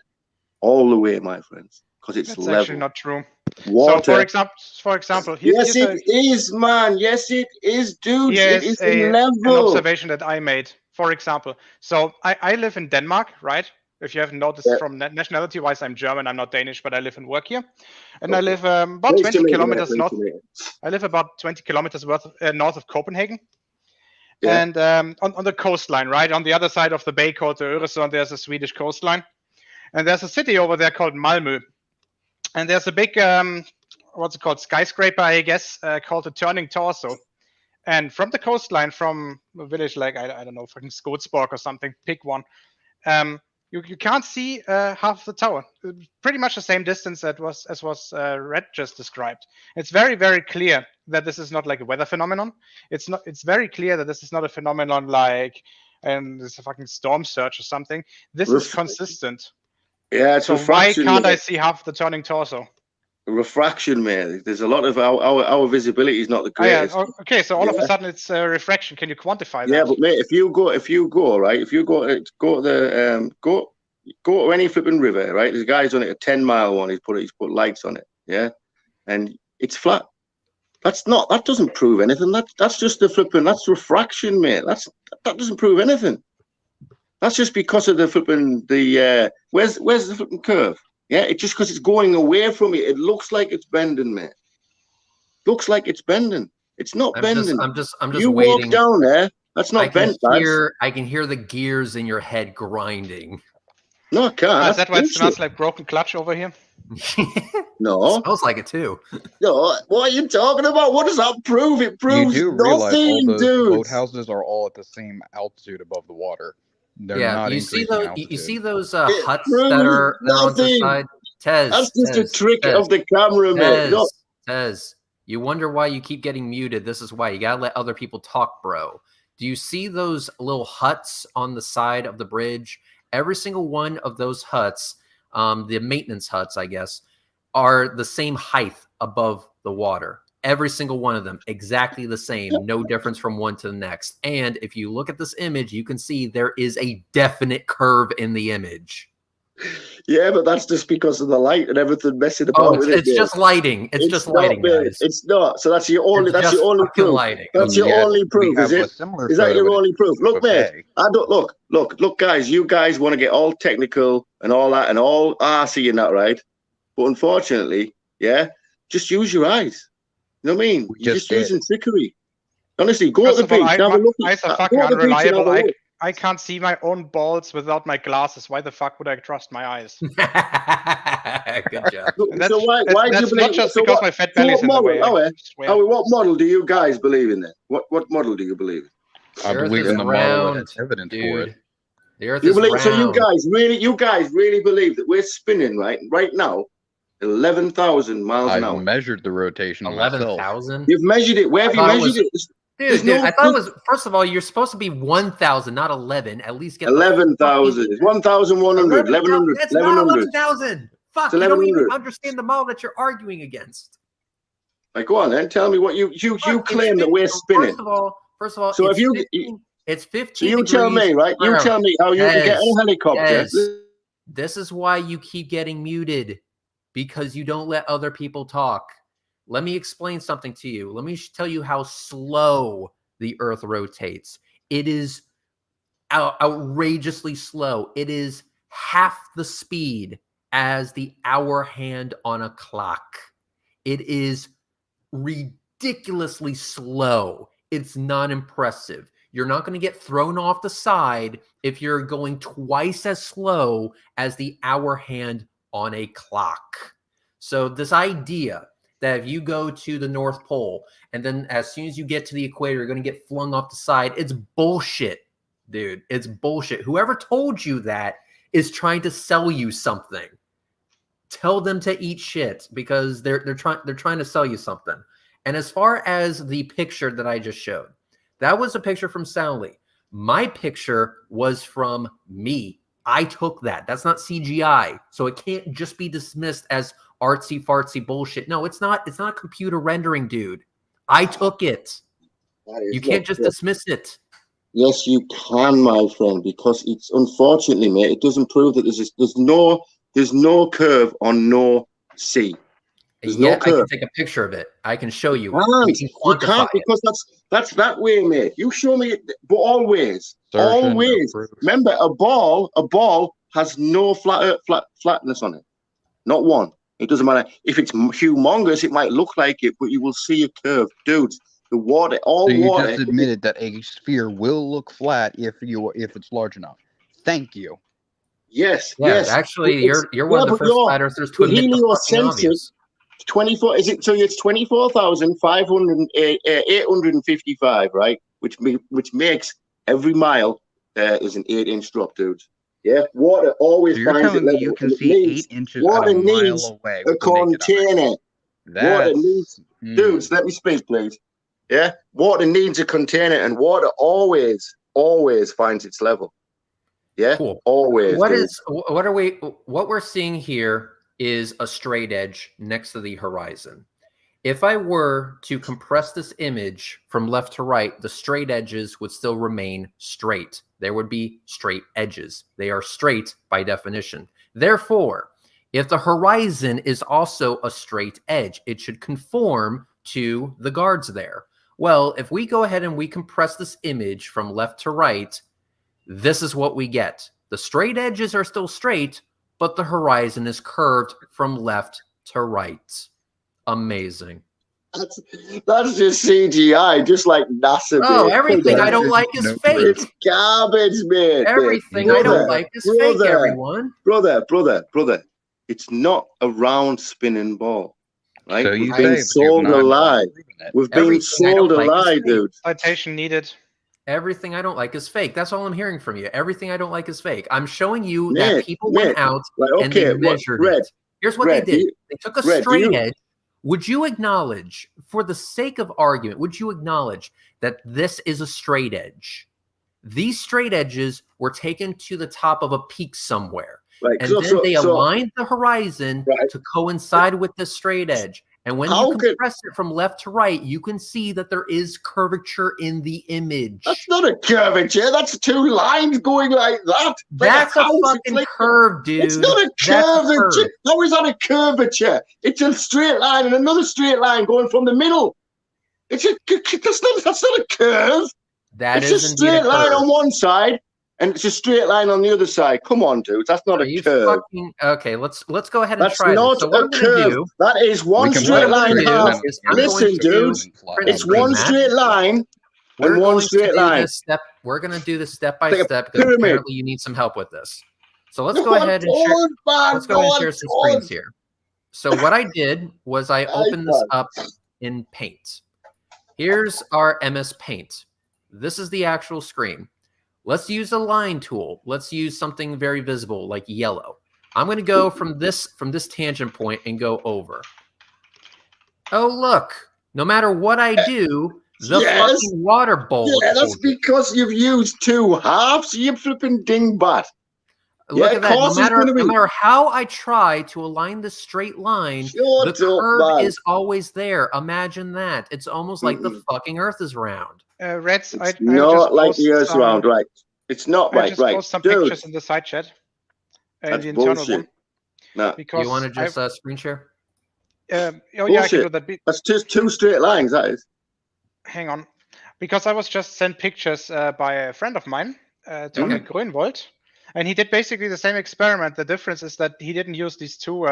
All the way, my friends. Because it's level. That's actually not true. Water. So, for example, yes, it is, man. Yes, it is, dude. It is a level. An observation that I made. For example, so I live in Denmark, right? If you haven't noticed, from nationality-wise, I'm German. I'm not Danish, but I live and work here, and I live about 20 kilometers north. I live about 20 kilometers north of Copenhagen, and on the coastline, right on the other side of the bay called the Öresund, there's a Swedish coastline, and there's a city over there called Malmö. And there's a big, what's it called, skyscraper, I guess, called the Turning Torso. And from the coastline, from a village like, I don't know, fucking Skodsborg or something, pick one, you can't see half the tower. Pretty much the same distance as was Red just described. It's very, very clear that this is not like a weather phenomenon. It's very clear that this is not a phenomenon like there's a fucking storm surge or something. This is consistent. Yeah, it's so refraction. Why can't I see half the turning torso? Refraction, man. There's a lot of our visibility is not the greatest. Oh, yeah. Okay, so all of a sudden it's refraction. Can you quantify that? Yeah, but mate, if you go right, if you go to the go to any flipping river, right? There's a guy's on it, a 10-mile one. He's put lights on it, yeah, and it's flat. That doesn't prove anything. That's just the flipping. That's refraction, mate. That doesn't prove anything. That's just because of the flipping where's the flipping curve? Yeah, it's just because it's going away from it. It looks like it's bending, mate. Looks like it's bending. It's not bending. I'm just you waiting. Walk down there. That's not bent. I can hear the gears in your head grinding. No, I can't. Is that why it smells like broken clutch over here? No. It smells like it too. No, what are you talking about? What does that prove? It proves you do realize nothing, all those dude. boathouses are all at the same altitude above the water. They're not you see those huts proves that are on the side. That's just a trick of the camera, man. Tez, you wonder why you keep getting muted. This is why you gotta let other people talk, bro. Do you see those little huts on the side of the bridge? Every single one of those huts, the maintenance huts, I guess, are the same height above the water. Every single one of them, exactly the same, no difference from one to the next. And if you look at this image, you can see there is a definite curve in the image. Yeah, but that's just because of the light and everything messing about with it. It's just lighting. It's just lighting, guys. It's not. So that's your only. That's your only proof. Lighting. That's your only proof, is it? Is that your only proof? Look, mate. I don't look, guys. You guys want to get all technical and all that and all arsey and that, right? But unfortunately, yeah, just use your eyes. You know what I mean? You're just using trickery. Honestly, go to the beach. Have a look. Eyes are fucking unreliable. I can't see my own balls without my glasses. Why the fuck would I trust my eyes? Good job. So why do you believe? Not just because my fat belly is in the way. What model do you guys believe in then? What model do you believe in? I believe in the model that's evidence for it. The Earth is round. So you guys really believe that we're spinning right now, 11,000 miles an I hour. measured the rotation myself. 11,000. You've measured it. Where have you measured it? Dude, I thought it was, first of all, you're supposed to be 1,000, not 11. At least get 11,000. 1,100. 1,100. That's not 11,000. Fuck, It's you don't even 1,100. understand the model that you're arguing against. Like, go on then. Tell me what you Fuck, claim that we're spinning. First of all, So it's if you, 15, it's 15 so you tell me, right? You tell me how you can get in a helicopter. Yes. This is why you keep getting muted, because you don't let other people talk. Let me explain something to you. Let me tell you how slow the Earth rotates. It is outrageously slow. It is half the speed as the hour hand on a clock. It is ridiculously slow. It's not impressive. You're not going to get thrown off the side if you're going twice as slow as the hour hand on a clock. So this idea that if you go to the North Pole and then as soon as you get to the equator, you're going to get flung off the side, it's bullshit, dude. It's bullshit. Whoever told you that is trying to sell you something. Tell them to eat shit, because they're trying to sell you something. And as far as the picture that I just showed, that was a picture from Soundly. My picture was from me. I took that. That's not CGI. So it can't just be dismissed as artsy fartsy bullshit. No, it's not. It's not computer rendering, dude. I took it. You can't just dismiss it. Yes, you can, my friend, because it's unfortunately, mate, it doesn't prove that there's no curve on no C. There's no curve. I can take a picture of it. I can show you. You can't, because that's that way, mate. You show me it, but always. Remember, a ball has no flatness on it. Not one. It doesn't matter. If it's humongous, it might look like it, but you will see a curve. Dudes, the water, so you just admitted that a sphere will look flat if it's large enough. Thank you. Yes, yeah, yes. Actually, you're one of the first flat earthers to admit the fucking obvious. 24 is it? So it's 24,855, right? Which makes every mile is an 8-inch drop, dudes. Yeah, water always so finds it level. You can see 8 inches water a mile away. A container. Water needs, dudes. Let me speak, please. Yeah, water needs a container, and water always finds its level. Yeah, cool. Always. What we're seeing here is a straight edge next to the horizon. If I were to compress this image from left to right, the straight edges would still remain straight. There would be straight edges. They are straight by definition. Therefore, if the horizon is also a straight edge, it should conform to the guards there. Well, if we go ahead and we compress this image from left to right, this is what we get. The straight edges are still straight, but the horizon is curved from left to right. Amazing. That's just CGI, just like NASA. Oh, everything I don't like is fake. It's garbage, man. Everything I don't like is fake, everyone. Brother. It's not a round spinning ball. Right? So We've been sold a lie. We've been sold a lie, dude. Citation needed. Everything I don't like is fake. That's all I'm hearing from you. Everything I don't like is fake. I'm showing you that people went out and they measured it. Here's what they did. They took a straight edge. Would you acknowledge, for the sake of argument, would you acknowledge that this is a straight edge? These straight edges were taken to the top of a peak somewhere. Right. And then they aligned the horizon to coincide with the straight edge. And when you compress it from left to right, you can see that there is curvature in the image. That's not a curvature. That's two lines going like that. That's a fucking curve, dude. It's not a curvature. How is that a curvature? It's a straight line and another straight line going from the middle. That's not a curve. That is a straight line on one side. And it's a straight line on the other side. Come on, dude. That's not a curve. Okay, let's go ahead and try this. That's not a curve. That is one straight line. Listen, dude. It's one straight line and one straight line. We're going to do this step by step because apparently you need some help with this. So let's go ahead and share some screens here. So what I did was I opened this up in Paint. Here's our MS Paint. This is the actual screen. Let's use a line tool. Let's use something very visible like yellow. I'm going to go from this tangent point and go over. Oh, look. No matter what I do, the Yes. fucking water bowl. Yeah, that's because you've used two halves. You flipping dingbat. Look Yeah, at that. No course it's matter, gonna be. no matter how I try to align this straight line, Shut the up, curve man. is always there. Imagine that. It's almost like the Mm-mm. fucking Earth is round. Reds, It's I not just like post the Earth's some, round, right? It's not I right, just right. post some Dude, pictures in the side chat. In that's the internal bullshit. one. No, Because You want to I, just screen share? yeah, I can Bullshit. do that. That's just two straight lines, that is. Hang on, because I was just sent pictures by a friend of mine, Tony Okay. Grünwald, and he did basically the same experiment. The difference is that he didn't use these two,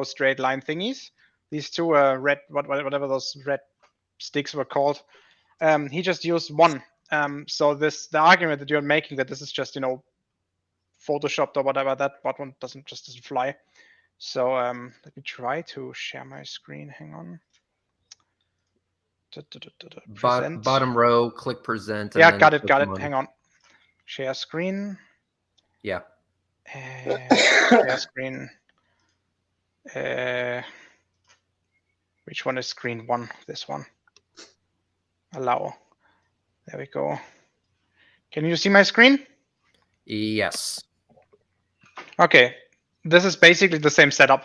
straight line thingies, these two red, whatever those red sticks were called. He just used one. So the argument that you're making that this is just photoshopped or whatever, that one doesn't fly. So let me try to share my screen. Hang on. Present. Bottom row, click present. Yeah, then got it. click on- Hang on. Share screen. Yeah. Share screen. Which one is screen one? This one. Allow. There we go. Can you see my screen? Yes. Okay. This is basically the same setup.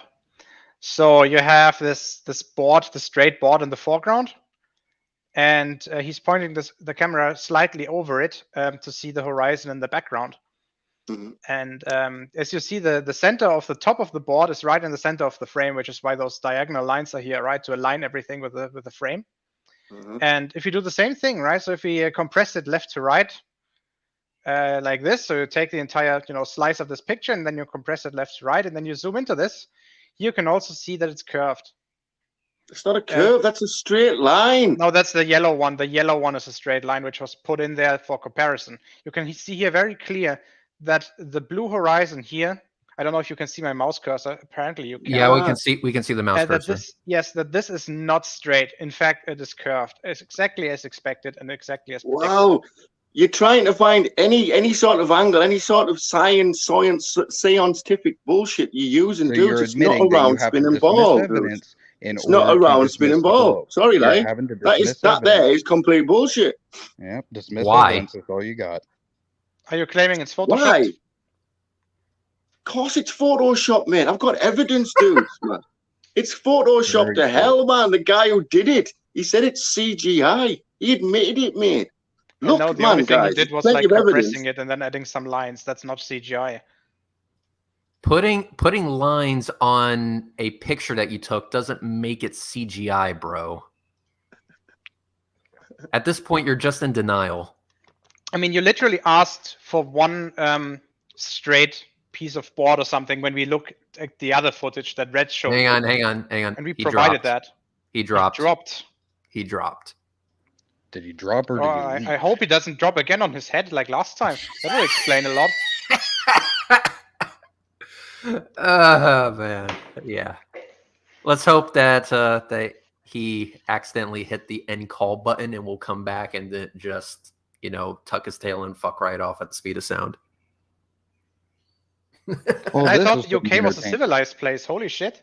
So you have this board, the straight board in the foreground, and he's pointing the camera slightly over it to see the horizon in the background. Mhm. And as you see, the center of the top of the board is right in the center of the frame, which is why those diagonal lines are here, right, to align everything with the frame. Mhm. And if you do the same thing, right, so if we compress it left to right, like this, so you take the entire slice of this picture and then you compress it left to right, and then you zoom into this, you can also see that it's curved. It's not a curve, that's a straight line. No, that's the yellow one. The yellow one is a straight line, which was put in there for comparison. You can see here very clear that the blue horizon here, I don't know if you can see my mouse cursor. Apparently you can. Yeah, we can see the mouse cursor. That this is not straight. In fact, it is curved. It's exactly as expected and exactly as predicted. Wow. You're trying to find any sort of angle, any sort of scientific bullshit you're using, So dudes. you're It's not admitting a that you round have to spinning dismiss ball, dude. evidence in It's order not a to round dismiss spinning the ball. globe. Sorry, You're like having to that dismiss there evidence. is complete bullshit. Yep, dismiss Why? evidence. That's all you got. Are you claiming it's photoshopped? Why? Of course it's Photoshop, man. I've got evidence, dudes, man. It's Photoshop Very to hell, man. The guy who did it, he said it's CGI. He admitted it, mate. Look, No, the man, only thing guys, he did was plenty like of evidence. compressing it and then adding some lines. That's not CGI. Putting lines on a picture that you took doesn't make it CGI, bro. At this point, you're just in denial. I mean, you literally asked for one straight piece of board or something when we look at the other footage that Red showed. Hang on. And And we He provided dropped. that. He dropped. He He dropped. Did he drop or Oh, did he leak? I hope he doesn't drop again on his head like last time. That will explain a lot. Oh man, yeah. Let's hope that he accidentally hit the end call button and will come back and then just tuck his tail and fuck right off at the speed of sound. Well, I this thought was the UK was a entertaining. civilized place. Holy shit.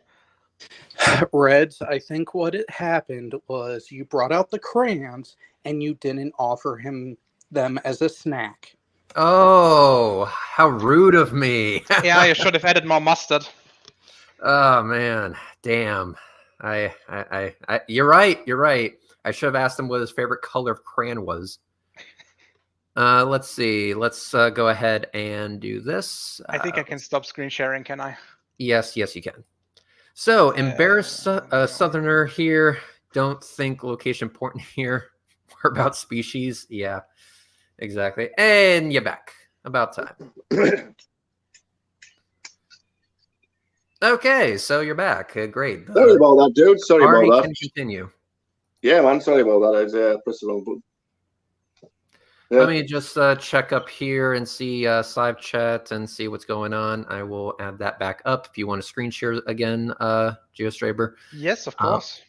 Reds, I think what it happened was you brought out the crayons and you didn't offer him them as a snack. Oh, how rude of me! Yeah, you should have added more mustard. Oh man, damn. You're right. You're right. I should have asked him what his favorite color of crayon was. Let's see. Let's go ahead and do this. I think I can stop screen sharing, can I? Yes, you can. So, embarrassed Southerner here. Don't think location important here. We're about species. Yeah, exactly. And you're back. About time. Okay, so you're back. Great. Sorry about that, dude. Sorry Arnie about that. can continue. Yeah, man. Sorry about that. I pressed the wrong button. Yeah. Let me just check up here and see Skype chat and see what's going on. I will add that back up if you want to screen share again, GeoStraber. Yes, of course.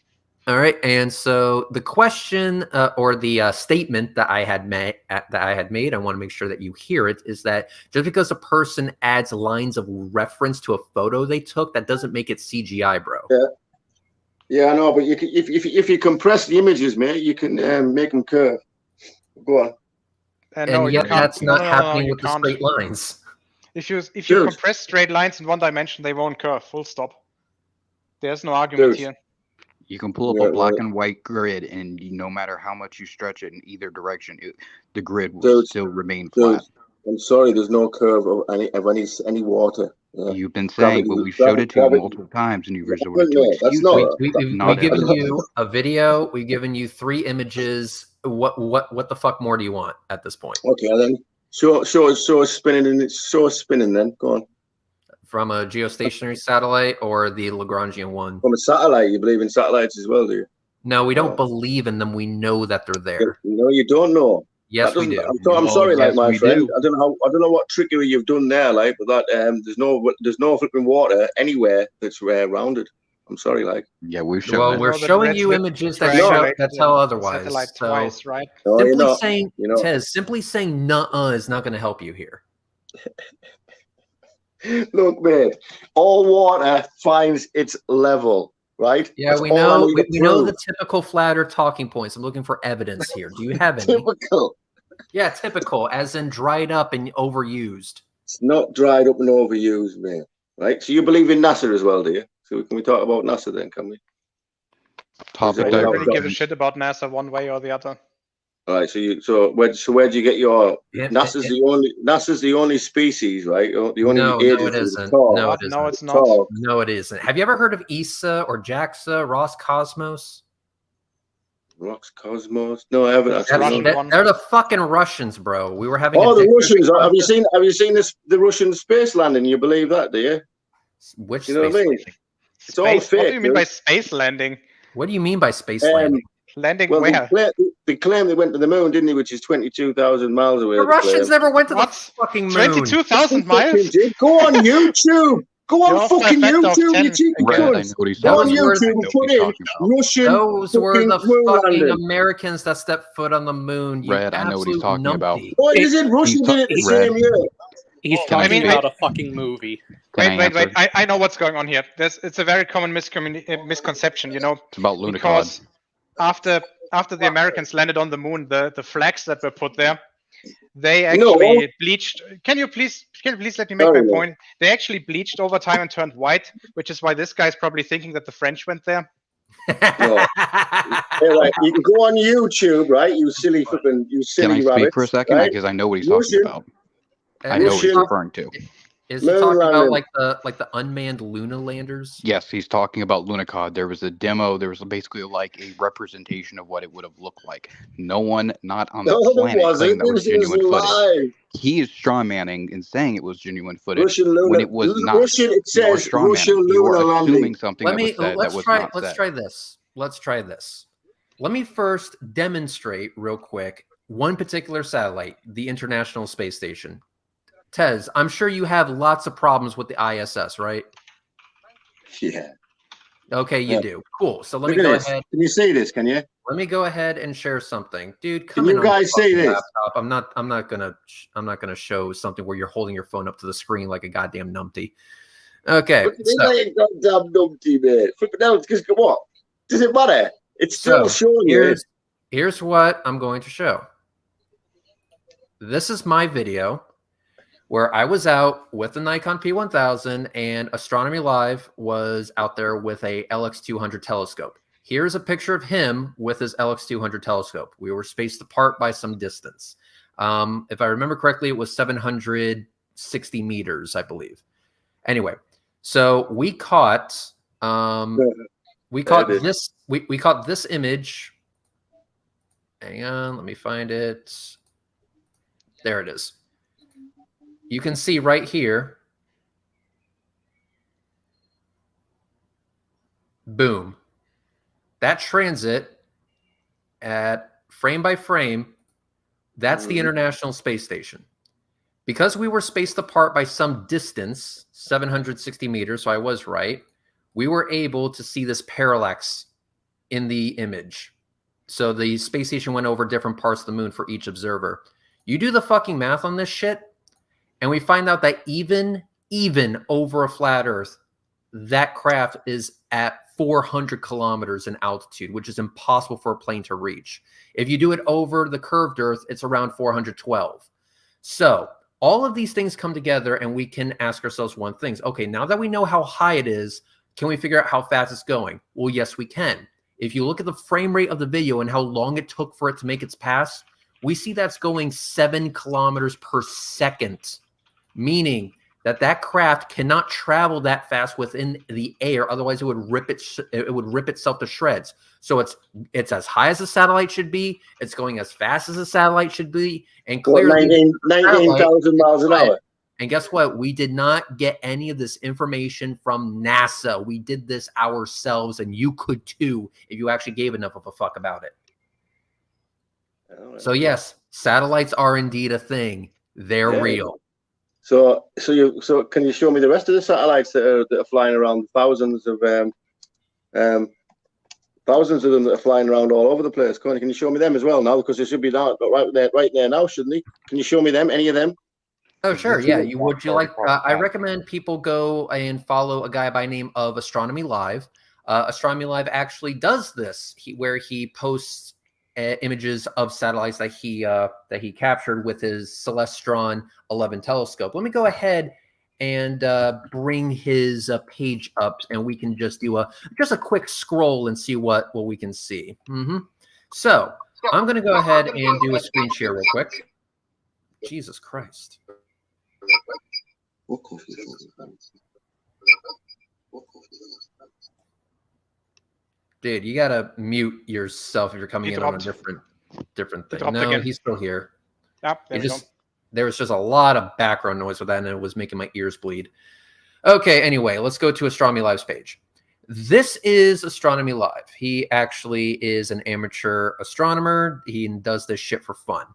All right, and so the question or the statement that I had made, I want to make sure that you hear it, is that just because a person adds lines of reference to a photo they took, that doesn't make it CGI, bro. Yeah, I know, but you can, if you compress the images, mate, you can make them curve. Go on. No, And you yet can't. that's No, not no, no, happening you with the can't. straight lines. If you Dude. compress straight lines in one dimension, they won't curve. Full stop. There's no argument Dude. here. You can pull up Yeah, a black well- and white grid, and no matter how much you stretch it in either direction, the grid will Dude, still remain Dude, flat. I'm sorry, there's no curve of any water. Yeah. You've been saying, but we showed it to you multiple times, and you resorted to No, that's excuses. not- We've Not given evidence. you a video. We've given you 3 images. What the fuck more do you want at this point? Okay, then show us spinning and show us spinning. Then go on. From a geostationary satellite or the Lagrangian one? From a satellite, you believe in satellites as well, do you? No, we don't Oh. believe in them. We know that they're there. No, you don't know. Yes, That we doesn't- do. I'm Well, sorry, like yes, my we friend. do. I don't know what trickery you've done there, like, but that there's no flipping water anywhere that's rounded. I'm sorry, like. Yeah, we've shown Well, that. we're Well, the showing grids you look images that triangulate tell the otherwise. satellite So twice, right? No, you're simply not. saying, You know. Tez, simply saying "nuh-uh" is not going to help you here. Look, mate. All water finds its level, right? Yeah, That's we all I know. need to We know prove. the typical flat Earth talking points. I'm looking for evidence here. Do you have any? Typical. Yeah, typical, as in dried up and overused. It's not dried up and overused, man. Right? So you believe in NASA as well, do you? So can we talk about NASA then? Can we? Topic Is I it don't all really right? give a shit about NASA one way or the other. All right. So where do you get your Yeah, NASA's the only species, right? The only No, agency it that's isn't. tall. No, What? it No, isn't. it's not. Tall. No, it isn't. Have you ever heard of ESA or JAXA, Roscosmos? Roscosmos? No, I haven't That's actually. Russian known. one. They're the fucking Russians, bro. We were having Oh, a the dick- Russians! Have you seen this? The Russian space landing? You believe that, do you? Which You know what I space mean? landing? It's all Space? What do fake, you mean dude. by space landing? What do you mean by space landing? Landing Well, where? they claim they went to the moon, didn't they? Which is 22,000 miles away. The they Russians claim. never went to What? the fucking moon. 22,000 They miles? fucking did. Go on YouTube. Go on You're fucking factor of YouTube, 10 you cheeky Red, I know cunts. what he's Go on talking about. Those were- I YouTube know and what put he's in talking about. Russian Those were fucking the moon fucking landing. Americans that stepped foot on the moon. You Red, I know what he's absolute talking about. numpty. What is it? Russians He's did it the ta- Red. same year. He's Can I talking speak? about a fucking movie. Can Wait. I answer? I know what's going on here. It's a very common misconception, you know, It's about Lunicod. because after the Americans landed on the moon, the flags that were put there, they actually bleached. Can you please let me make Sorry, my no. point? They actually bleached over time and turned white, which is why this guy's probably thinking that the French went there. No. Hey, right, you can go on YouTube, right? You silly flipping, you Can silly I speak rabbit. for a second? right? Because I know what he's Russian- talking about. I know what he's Russian- referring to. Is he Moon talking about landing. like the unmanned Luna landers? Yes, he's talking about Lunicod. There was a demo. There was basically like a representation of what it would have looked like. No one, not on the No, it planet, wasn't. claimed that It was was genuine footage. live. He is strawmanning and saying it was genuine footage Russian Luna. when it was not. Russian, it You are says strawmanning. Russian You Luna are landing. assuming something that was said that was not let's said. try this. Let's try this. Let me first demonstrate real quick one particular satellite, the International Space Station. Tez, I'm sure you have lots of problems with the ISS, right? Yeah. Okay, you Yeah. do. Cool. So let Look me at go this. ahead. Can you see this? Can you? Let me go ahead and share something, dude. Can Come you in on your guys see fucking this? laptop. I'm not gonna show something where you're holding your phone up to the screen like a goddamn numpty. Okay, Look at me so like a goddamn numpty, mate. Flipping out, because what? Does it matter? It's still So, showing you. here's what I'm going to show. This is my video where I was out with the Nikon P1000 and Astronomy Live was out there with a LX200 telescope. Here's a picture of him with his LX200 telescope. We were spaced apart by some distance. If I remember correctly, it was 760 meters, I believe. Anyway, so we caught this. We caught this image. Hang on, let me find it. There it is. You can see right here. Boom. That transit at frame by frame, that's the International Space Station. Because we were spaced apart by some distance, 760 meters, so I was right, we were able to see this parallax in the image. So the space station went over different parts of the moon for each observer. You do the fucking math on this shit, and we find out that even over a flat Earth, that craft is at 400 kilometers in altitude, which is impossible for a plane to reach. If you do it over the curved Earth, it's around 412. So all of these things come together, and we can ask ourselves one thing. Okay, now that we know how high it is, can we figure out how fast it's going? Well, yes, we can. If you look at the frame rate of the video and how long it took for it to make its pass, we see that's going 7 kilometers per second, meaning that craft cannot travel that fast within the air. Otherwise, it would rip itself to shreds. So it's as high as a satellite should be. It's going as fast as a satellite should be, and clearly 19,000 miles an hour. And guess what? We did not get any of this information from NASA. We did this ourselves, and you could too if you actually gave enough of a fuck about it. So yes, satellites are indeed a thing. They're real. So can you show me the rest of the satellites that are flying around? Thousands of them that are flying around all over the place. Can you show me them as well now? Because they should be down right there now, shouldn't they? Can you show me them? Any of them? Oh sure, yeah. Would you like? I recommend people go and follow a guy by name of Astronomy Live. Astronomy Live actually does this, where he posts images of satellites that he captured with his Celestron 11 telescope. Let me go ahead and bring his page up, and we can just do a quick scroll and see what we can see. So I'm going to go ahead and do a screen share real quick. Jesus Christ. Dude, you gotta mute yourself if you're coming in on a different thing. No, again. He's still here. Yep, there was just a lot of background noise with that, and it was making my ears bleed. Okay, anyway, let's go to Astronomy Live's page. This is Astronomy Live. He actually is an amateur astronomer. He does this shit for fun.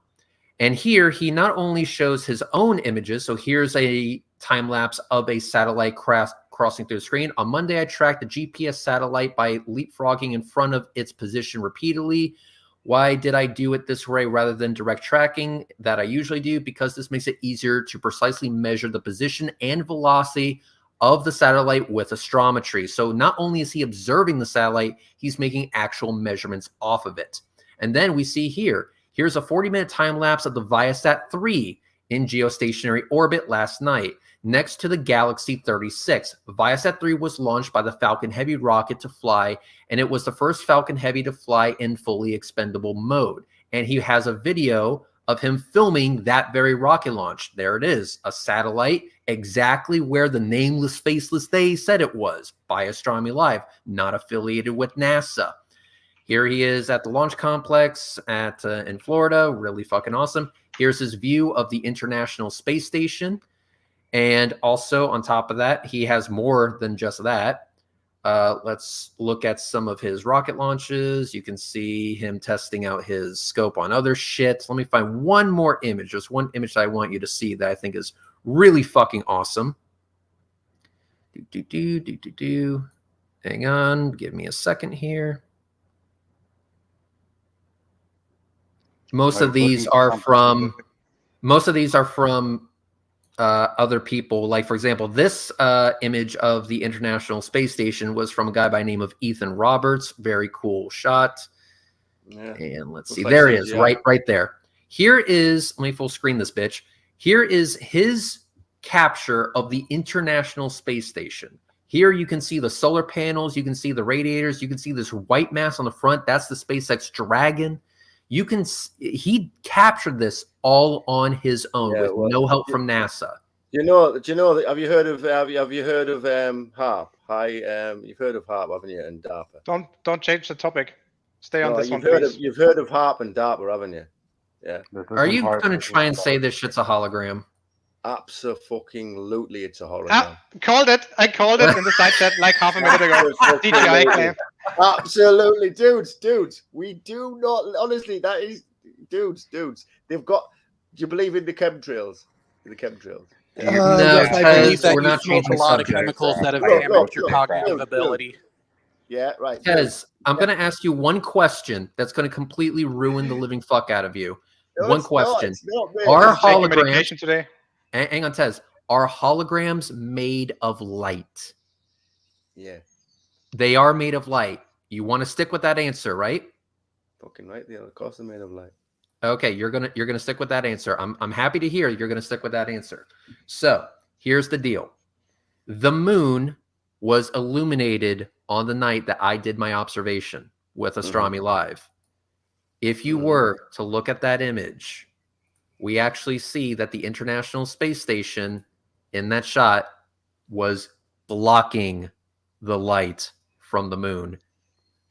And here he not only shows his own images, so here's a time lapse of a satellite crossing through the screen. On Monday, I tracked the GPS satellite by leapfrogging in front of its position repeatedly. Why did I do it this way rather than direct tracking that I usually do? Because this makes it easier to precisely measure the position and velocity of the satellite with astrometry. So not only is he observing the satellite, he's making actual measurements off of it. And then we see here's a 40-minute time lapse of the Viasat 3 in geostationary orbit last night, next to the Galaxy 36. Viasat 3 was launched by the Falcon Heavy rocket to fly, and it was the first Falcon Heavy to fly in fully expendable mode. And he has a video of him filming that very rocket launch. There it is, a satellite exactly where the nameless, faceless they said it was, by Astronomy Live, not affiliated with NASA. Here he is at the launch complex in Florida. Really fucking awesome. Here's his view of the International Space Station. And also on top of that, he has more than just that. Let's look at some of his rocket launches. You can see him testing out his scope on other shit. Let me find one more image. Just one image that I want you to see that I think is really fucking awesome. Hang on. Give me a second here. Most of these are from other people. Like, for example, this image of the International Space Station was from a guy by the name of Ethan Roberts. Very cool shot. Yeah. And let's see. There it is, right there. Here is, let me full screen this bitch. Here is his capture of the International Space Station. Here you can see the solar panels. You can see the radiators. You can see this white mass on the front. That's the SpaceX Dragon. He captured this all on his own with no help from NASA. Do you know? Have you heard of HARP? You've heard of HARP, haven't you? And DARPA. Don't change the topic. Stay on this one. You've heard of HARP and DARPA, haven't you? Yeah. Are you going to try and say this shit's a hologram? Absolutely, it's a hologram. I called it in the side chat like half a minute ago. DJI claim. Absolutely, dudes. We do not. Honestly, that is, dudes. They've got. Do you believe in the chemtrails? No, yes, I believe that we're not changing a lot of chemicals that have damaged your cognitive ability. Yeah, right. Tez, I'm going to ask you one question that's going to completely ruin the living fuck out of you. No, One it's question. not, mate. Are Just taking holograms? medication today. Hang on, Tez. Are holograms made of light? Yeah, They are made of light. You want to stick with that answer, right? fucking right. Yeah, of course they're made of light. Okay, you're gonna stick with that answer. I'm happy to hear you're gonna stick with that answer. So here's the deal: the moon was illuminated on the night that I did my observation with Astronomy Live. If you were to look at that image, we actually see that the International Space Station in that shot was blocking the light from the moon.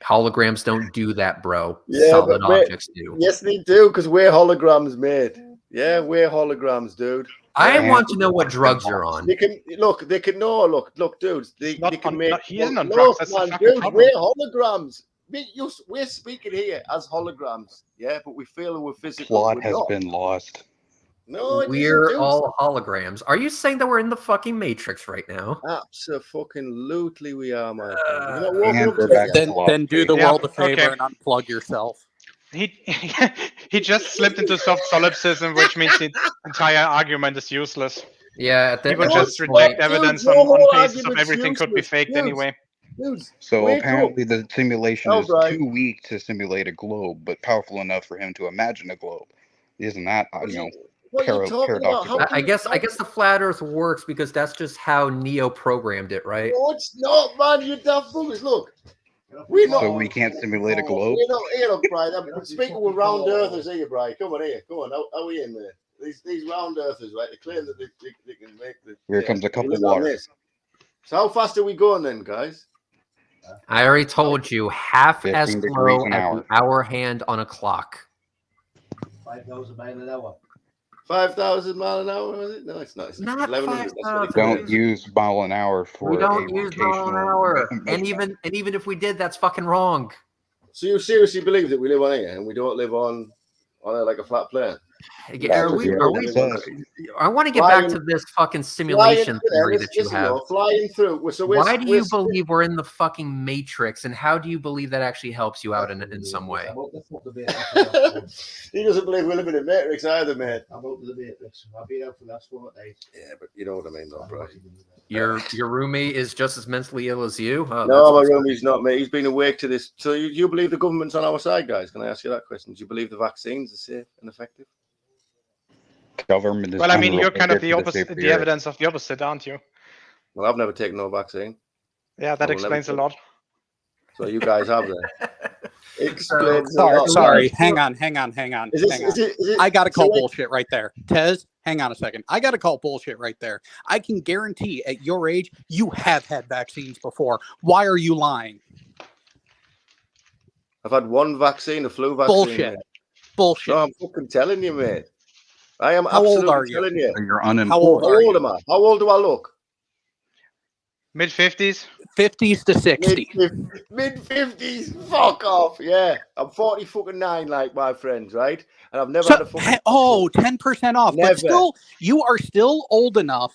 Holograms don't do that, bro. Yeah, Solid but objects do. Yes, they do, because we're holograms, mate. Yeah, we're holograms, dude. I Yeah. want to know what drugs you're on. They can look. They can know. Look, dudes. They Not can on- make. not- he isn't on look, drugs, that's the man, fucking dude. problem. We're holograms. We're speaking here as holograms. Yeah, but we feel that we're physical. Plot We're has not. been lost. No, it We're isn't, dudes. all holograms. Are you saying that we're in the fucking Matrix right now? Absolutely, we are, my friend. Uh, You're not walking and up we're to back it to yet. Then Plot. do the Yeah, world a favor okay. and unplug yourself. He he just slipped into soft solipsism, which means the entire argument is useless. Yeah, at He would at No, just this reject point, evidence your on whole basis of argument's everything could be useless. faked Dudes. anyway. Dudes, So wake apparently up. the simulation Oh, is Brian. too weak to simulate a globe, but powerful enough for him to imagine a globe. Isn't that What you are know? what are you talking about? paradoxical. How I guess the flat Earth works because that's just how Neo programmed it, right? No, it's not, man. You daft buggers. Look, we're not. So we can't simulate a globe. We're not here, look, Brian. I'm speaking with round earthers here, Brian. Come on here. Come on. How are we in there? These round earthers, right? They claim that they can make the. Here comes a cup they of live on water. this. So how fast are we going then, guys? I already told you, half 15 as degrees slow an as hour. the hour hand on a clock. 5,000 miles an hour. 5,000 miles an hour, was it? No, it's not. It's Not 1,100. That's what it 5,000. Don't is. use mile an hour for We don't a use mile an rotational hour, measurement. and even if we did, that's fucking wrong. So you seriously believe that we live on here and we don't live on like a flat plane? Are we, Yeah, are we, it says. I want to get back Flying- to this fucking simulation theory that you listen, have. though, flying through. So we're, Why do we're, you believe we're in the fucking Matrix, and how do you believe that actually helps you out in some way? I'm out the fuck the Matrix. He doesn't believe we live in a Matrix either, mate. I'm out the Matrix. I've been out for the last 4 days. Yeah, but you know what I mean, though, bro. Your roommate is just as mentally ill as you? Oh, No, my that's roomie's not, mate. He's been awake to this. So you believe the government's on our side, guys? Can I ask you that question? Do you believe the vaccines are safe and effective? Government is Well, I mean, you're kind of the unrelated to opposite, safety the of evidence of the opposite, aren't you? Well, I've never taken no vaccine. Yeah, that I will never explains a take- lot. So you guys have then. Explains a Sorry, lot. sorry. Hang on. Is this, hang on. is it, I got to so call wait, bullshit right there. Tez, hang on a second. I got to call bullshit right there. I can guarantee at your age, you have had vaccines before. Why are you lying? I've had one vaccine, a flu vaccine. Bullshit. mate. Bullshit. No, I'm fucking telling you, mate. I am How old absolutely are you? telling you. So you're How unemployed. old How are old you? am I? How old do I look? Mid 50s. 50s to 60. Mid 50s. Fuck off. Yeah. I'm 40 fucking 9, like my friends, right? And I've never had a fucking. 10% off. Never. But still, you are still old enough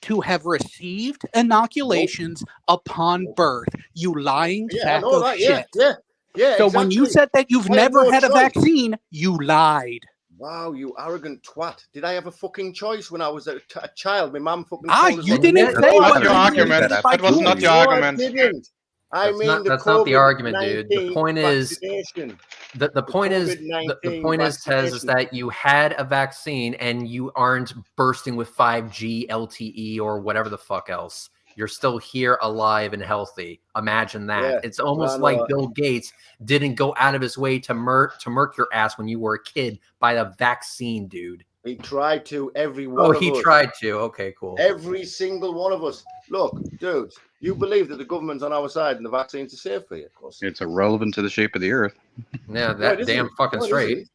to have received inoculations upon birth. You lying Yeah, I sack know of that. shit. Yeah. So when you exactly. said that you've I have never no had a choice. vaccine, you lied. Wow, you arrogant twat. Did I have a fucking choice when I was a child? My mum fucking Ah, told us you not didn't to. say No, Not what your you argument. did by That was not choice. your No, argument. I didn't. I That's mean, not- the that's not the COVID-19 argument, dude. The point is- vaccination. the point is the COVID-19 point is, Tez, is vaccination. that you had a vaccine and you aren't bursting with 5G LTE or whatever the fuck else. You're still here, alive and healthy. Imagine that. Yeah. It's almost No, like no. Bill Gates didn't go out of his way to murk your ass when you were a kid by a vaccine, dude. He tried to, every one Oh, of he us. tried to. Okay, cool. Every single one of us. Look, dudes, you believe that the government's on our side and the vaccines are safe for you, of course. It's irrelevant to the shape of the earth. Yeah, No, that it damn isn't. fucking No, it straight. isn't.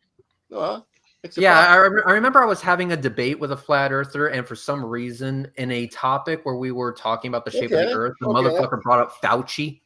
No, it's a Yeah, fact. I remember I was having a debate with a flat earther, and for some reason, in a topic where we were talking about the shape of Okay, the earth, the okay. motherfucker brought up Fauci.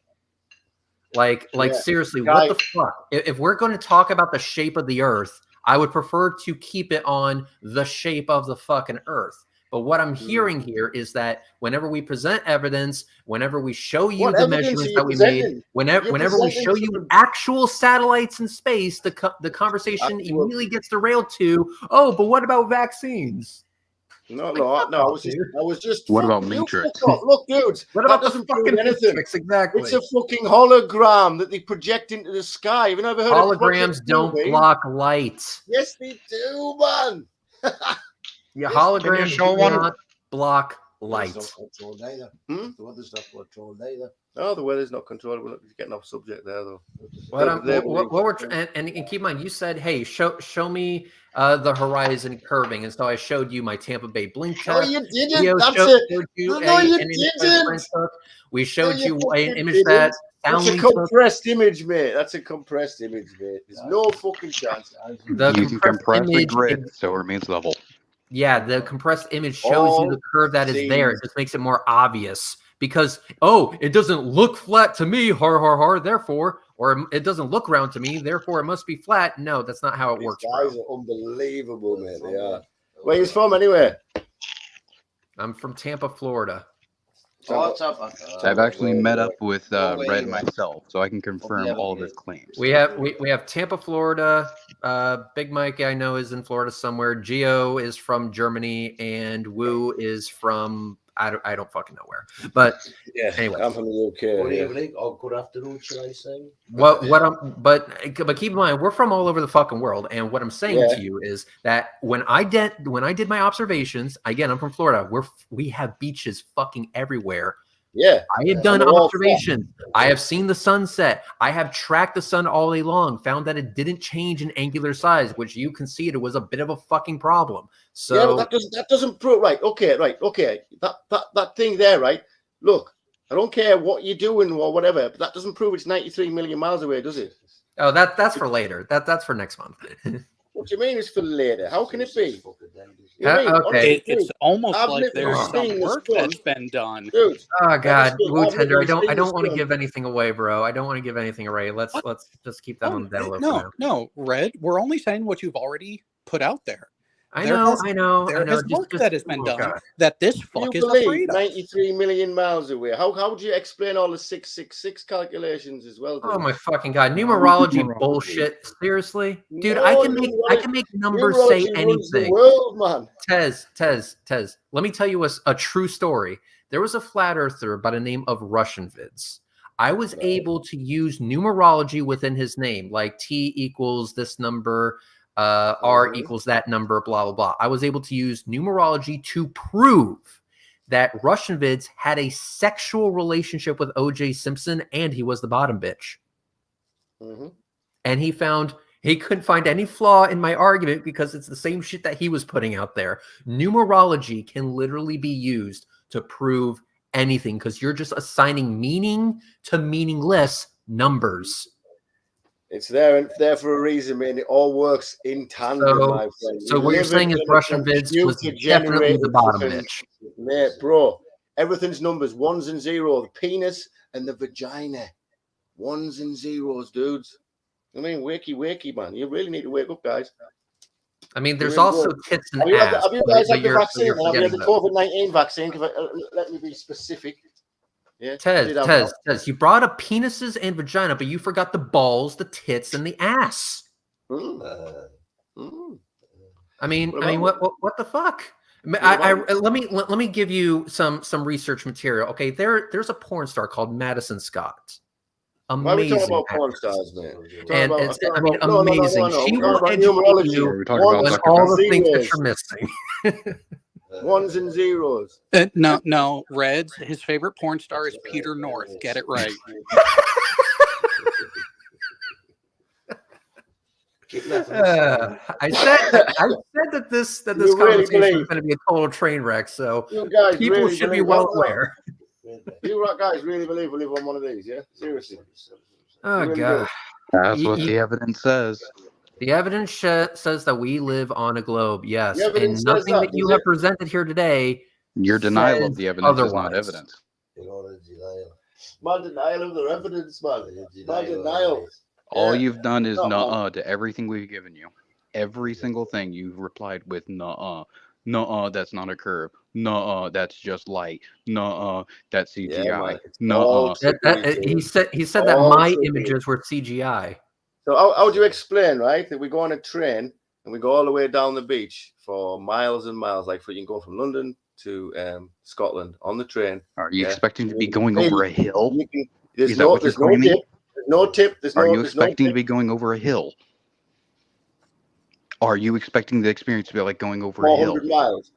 Like Yeah. seriously, Guy- what the fuck? If we're going to talk about the shape of the earth, I would prefer to keep it on the shape of the fucking earth. But what I'm hearing here is that whenever we present evidence, whenever we show you What the evidence are measurements you that we made, presenting? whenever You're we presenting show you some- actual satellites in space, the conversation Actual- immediately gets derailed to, oh, but what about vaccines? No, Like, no, fuck no. off, dude. I was just. What fuck about you, Matrix? fuck off. Look, dudes. What that about the doesn't prove fucking anything. Matrix? Exactly. It's a fucking hologram that they project into the sky. Have you never heard of Holograms Project don't Bluebeam? block light. Yes, they do, man. Yeah, Yes, holograms show do one? not block Light. light. Hmm? The weather's not controlled either. Oh, the weather's not controlled. We're getting off subject there, though. What we're and keep in mind, you said, "Hey, show me the horizon curving," and so I showed you my Tampa Bay blink No, test. you didn't. Leo That's showed it. you No, you an image that didn't. Brent took. We showed you you fucking an image didn't. that That's a Soundly took. compressed image, mate. That's a compressed image, mate. There's no fucking chance. The You can compressed compress the image, grid so it remains level. yeah, the compressed image shows you All the curve that is there. It things- just makes it more obvious because, oh, it doesn't look flat to me, har har har. Therefore, or it doesn't look round to me, therefore it must be flat. No, that's not how it These works. guys Bro. are unbelievable, mate. They are. Where you from, anyway? I'm from Tampa, Florida. Oh, it's up. I've actually met up with Oh, wait, Red yeah. myself, so I can confirm all of his claims. We have Tampa, Florida. Big Mike, I know, is in Florida somewhere. Geo is from Germany, and Woo is from I don't fucking know where. But Yeah, Anyway. I'm from the UK. Good yeah. evening or good afternoon, shall I say? but keep in mind, we're from all over the fucking world, and what I'm saying Yeah. to you is that when I did my observations, again, I'm from Florida. We have beaches fucking everywhere. Yeah. I have done they're all observations. I have seen the sunset. I have tracked the sun all day long, found that it didn't change in angular size, which you conceded was a bit of a fucking problem. So Yeah, but that doesn't prove right. Okay. That thing there, right? Look, I don't care what you're doing or whatever, but that doesn't prove it's 93 million miles away, does it? oh, that's for later. That's for next month. What do you mean it's for later? How can it be? You Uh, know what I mean? okay. Honestly, It's almost I've like never there's seen some the work sun. that's been done. dude. Oh God, Honestly, Woo I've Tender, I never seen don't this want to film. give anything away, bro. I don't want to give anything away. Let's just keep that on the down low for now. No, Red. We're only saying what you've already put out there. I There know, has- I know. There is work that has been oh, done God. that this You fuck is believe afraid of. 93 million miles away? How would you explain all the 666 calculations as well? Oh dude? my fucking God, numerology bullshit. Seriously, dude, I can make numbers say Numerology runs the anything. world, man. Tez, let me tell you a true story. There was a flat earther by the name of Russian Vids. I was able to use numerology within his name, like T equals this number, R equals that number, blah, blah, blah. I was able to use numerology to prove that Russian Vids had a sexual relationship with OJ Simpson and he was the bottom bitch. Mhm. And he couldn't find any flaw in my argument because it's the same shit that he was putting out there. Numerology can literally be used to prove anything because you're just assigning meaning to meaningless numbers. It's there for a reason, man. It all works in tandem, my friend. So We what you're live saying in is a Russian Vids was definitely the computer-generated bottom fucking- bitch. Mate, bro, everything's numbers, ones and zeros. The penis and the vagina. Ones and zeros, dudes. I mean, wakey, man. You really need to wake up, guys. I mean, there's Really also good. tits and Have you, ass. have you but guys had the you're vaccine? Have you had forgetting the that. COVID-19 vaccine? Let me be specific. Yeah, I did have Tez, you brought up penises and vagina, but you forgot the balls, the tits, and the ass. that. Mm. I mean, What about- what the fuck? about- Let me give you some research material. Okay, there's a porn star called Madison Scott. Why are we Amazing. talking about porn actress. stars, man? And Talking it's, about- I mean, no, amazing. no. She We're will talking about educate numerology. you We're talking about Ones on Zuckerberg. all the things that zeros. you're missing. Ones and zeros. No, Red's his favorite porn star is Peter North. Get it right. Keep laughing at I said that this You really conversation was believe- going to be a total train wreck. So You guys people really should be believe- well Hold on. aware. You guys really believe we live on one of these, yeah? Seriously. Oh Really God. That's what Ye- the evidence says. The evidence says that we live on a globe, yes, The and evidence says nothing that, that you does have it? presented here today. Your denial says of the evidence is not otherwise. evidence. Man, denial of their evidence, man. Man, denial. All Yeah. you've done is No, nuh-uh to everything we've given you. Every single thing you've replied with nuh-uh. Nuh-uh, that's not a curve. Nuh-uh, that's just light. Nuh-uh, that's Yeah, CGI. man. It's all Nuh-uh. trickery, He said that All my trickery. images were CGI. So how would you explain, right, that we go on a train and we go all the way down the beach for miles and miles, like you can go from London to Scotland on the train. Are you Yeah. expecting to be You going can- over a hill? You can, there's Is that no, what you're there's no claiming? tip. There's no tip. There's Are no. you There's no expecting to tip. be going over a hill? Are you expecting the experience to be like going over a 400 hill? miles.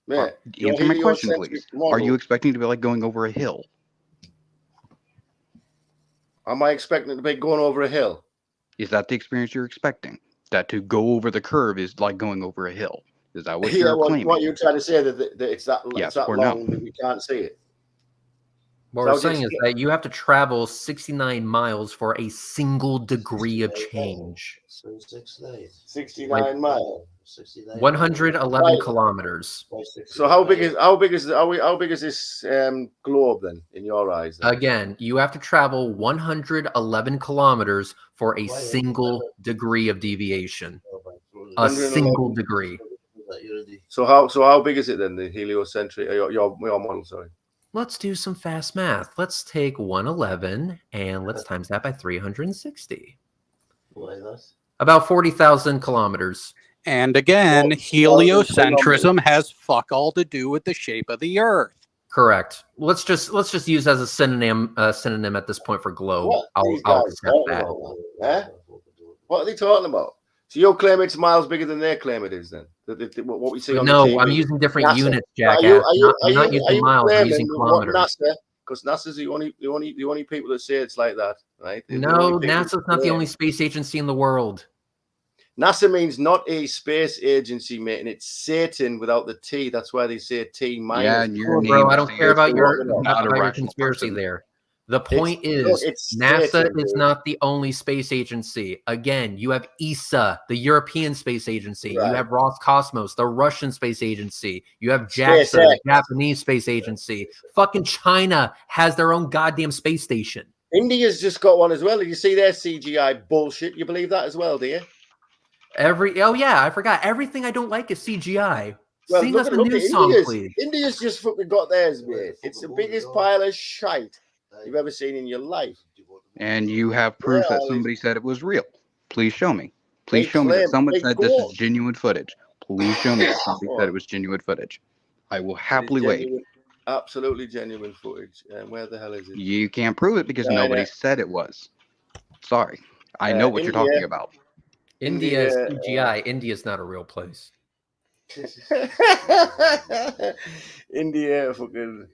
Yeah. Answer my question, heliocentric please. model. Are you expecting to be like going over a hill? Am I expecting to be going over a hill? Is that the experience you're expecting? That to go over the curve is like going over a hill? Is that what Yeah. you're claiming? What you're trying to say that it's that Yes it's that or no? long that we can't see it. What So we're I'll saying just- is that you have to travel 69 miles for a single degree of change. 69 miles. 111 Right. kilometers. So how big is this globe then in your eyes? Then? Again, you have to travel 111 kilometers for a single degree of deviation. A 111. single degree. So how big is it then? The heliocentric your model? Sorry. Let's do some fast math. Let's take 111 and let's times that by 360. About 40,000 kilometers. And again, Well, heliocentrism has fuck all to do with the shape of the Earth. Correct. Let's just use as a synonym at this point for globe. What I'll these guys accept talking that. about, man? What are they talking about? So you claim it's miles bigger than they claim it is then? What we see on the No, TV? I'm using different NASA. units, Are jackass. you I'm not using miles. I'm using kilometers. NASA, because NASA's the only people that say it's like that, right? They're the No, only people NASA's not the that- only space agency in the world. NASA means not a space agency, mate, and it's Satan without the T. That's why they say T minus. Yeah, and your Cool, name bro, I is don't the care about answer. your, Not a about your rational conspiracy person. there. The point No, is, it's NASA Satan, is dude. not the only space agency. Again, you have ESA, the European Space Agency. Right. You have Roscosmos, the Russian Space Agency. You have JAXA, the SpaceX. Japanese Space Agency. Fucking China has their own goddamn space station. India's just got one as well. Did you see their CGI bullshit? You believe that as well, do you? Oh yeah, I forgot. Everything I don't like is CGI. Well, Sing look us at a look new at song, India's. please. India's just fucking got theirs, mate. It's the biggest pile of shite you've ever seen in your life. And you have proof Yeah, that somebody said it was real. Please show me. They Please show me that claim- someone they said this go- is genuine footage. Please show me that somebody said it was genuine footage. I will happily It's wait. genuine- Absolutely genuine footage. And where the hell is it? You can't prove it because China. nobody said it was. Sorry. I know what you're India- talking about. India is India, CGI. India's not a real place. India fucking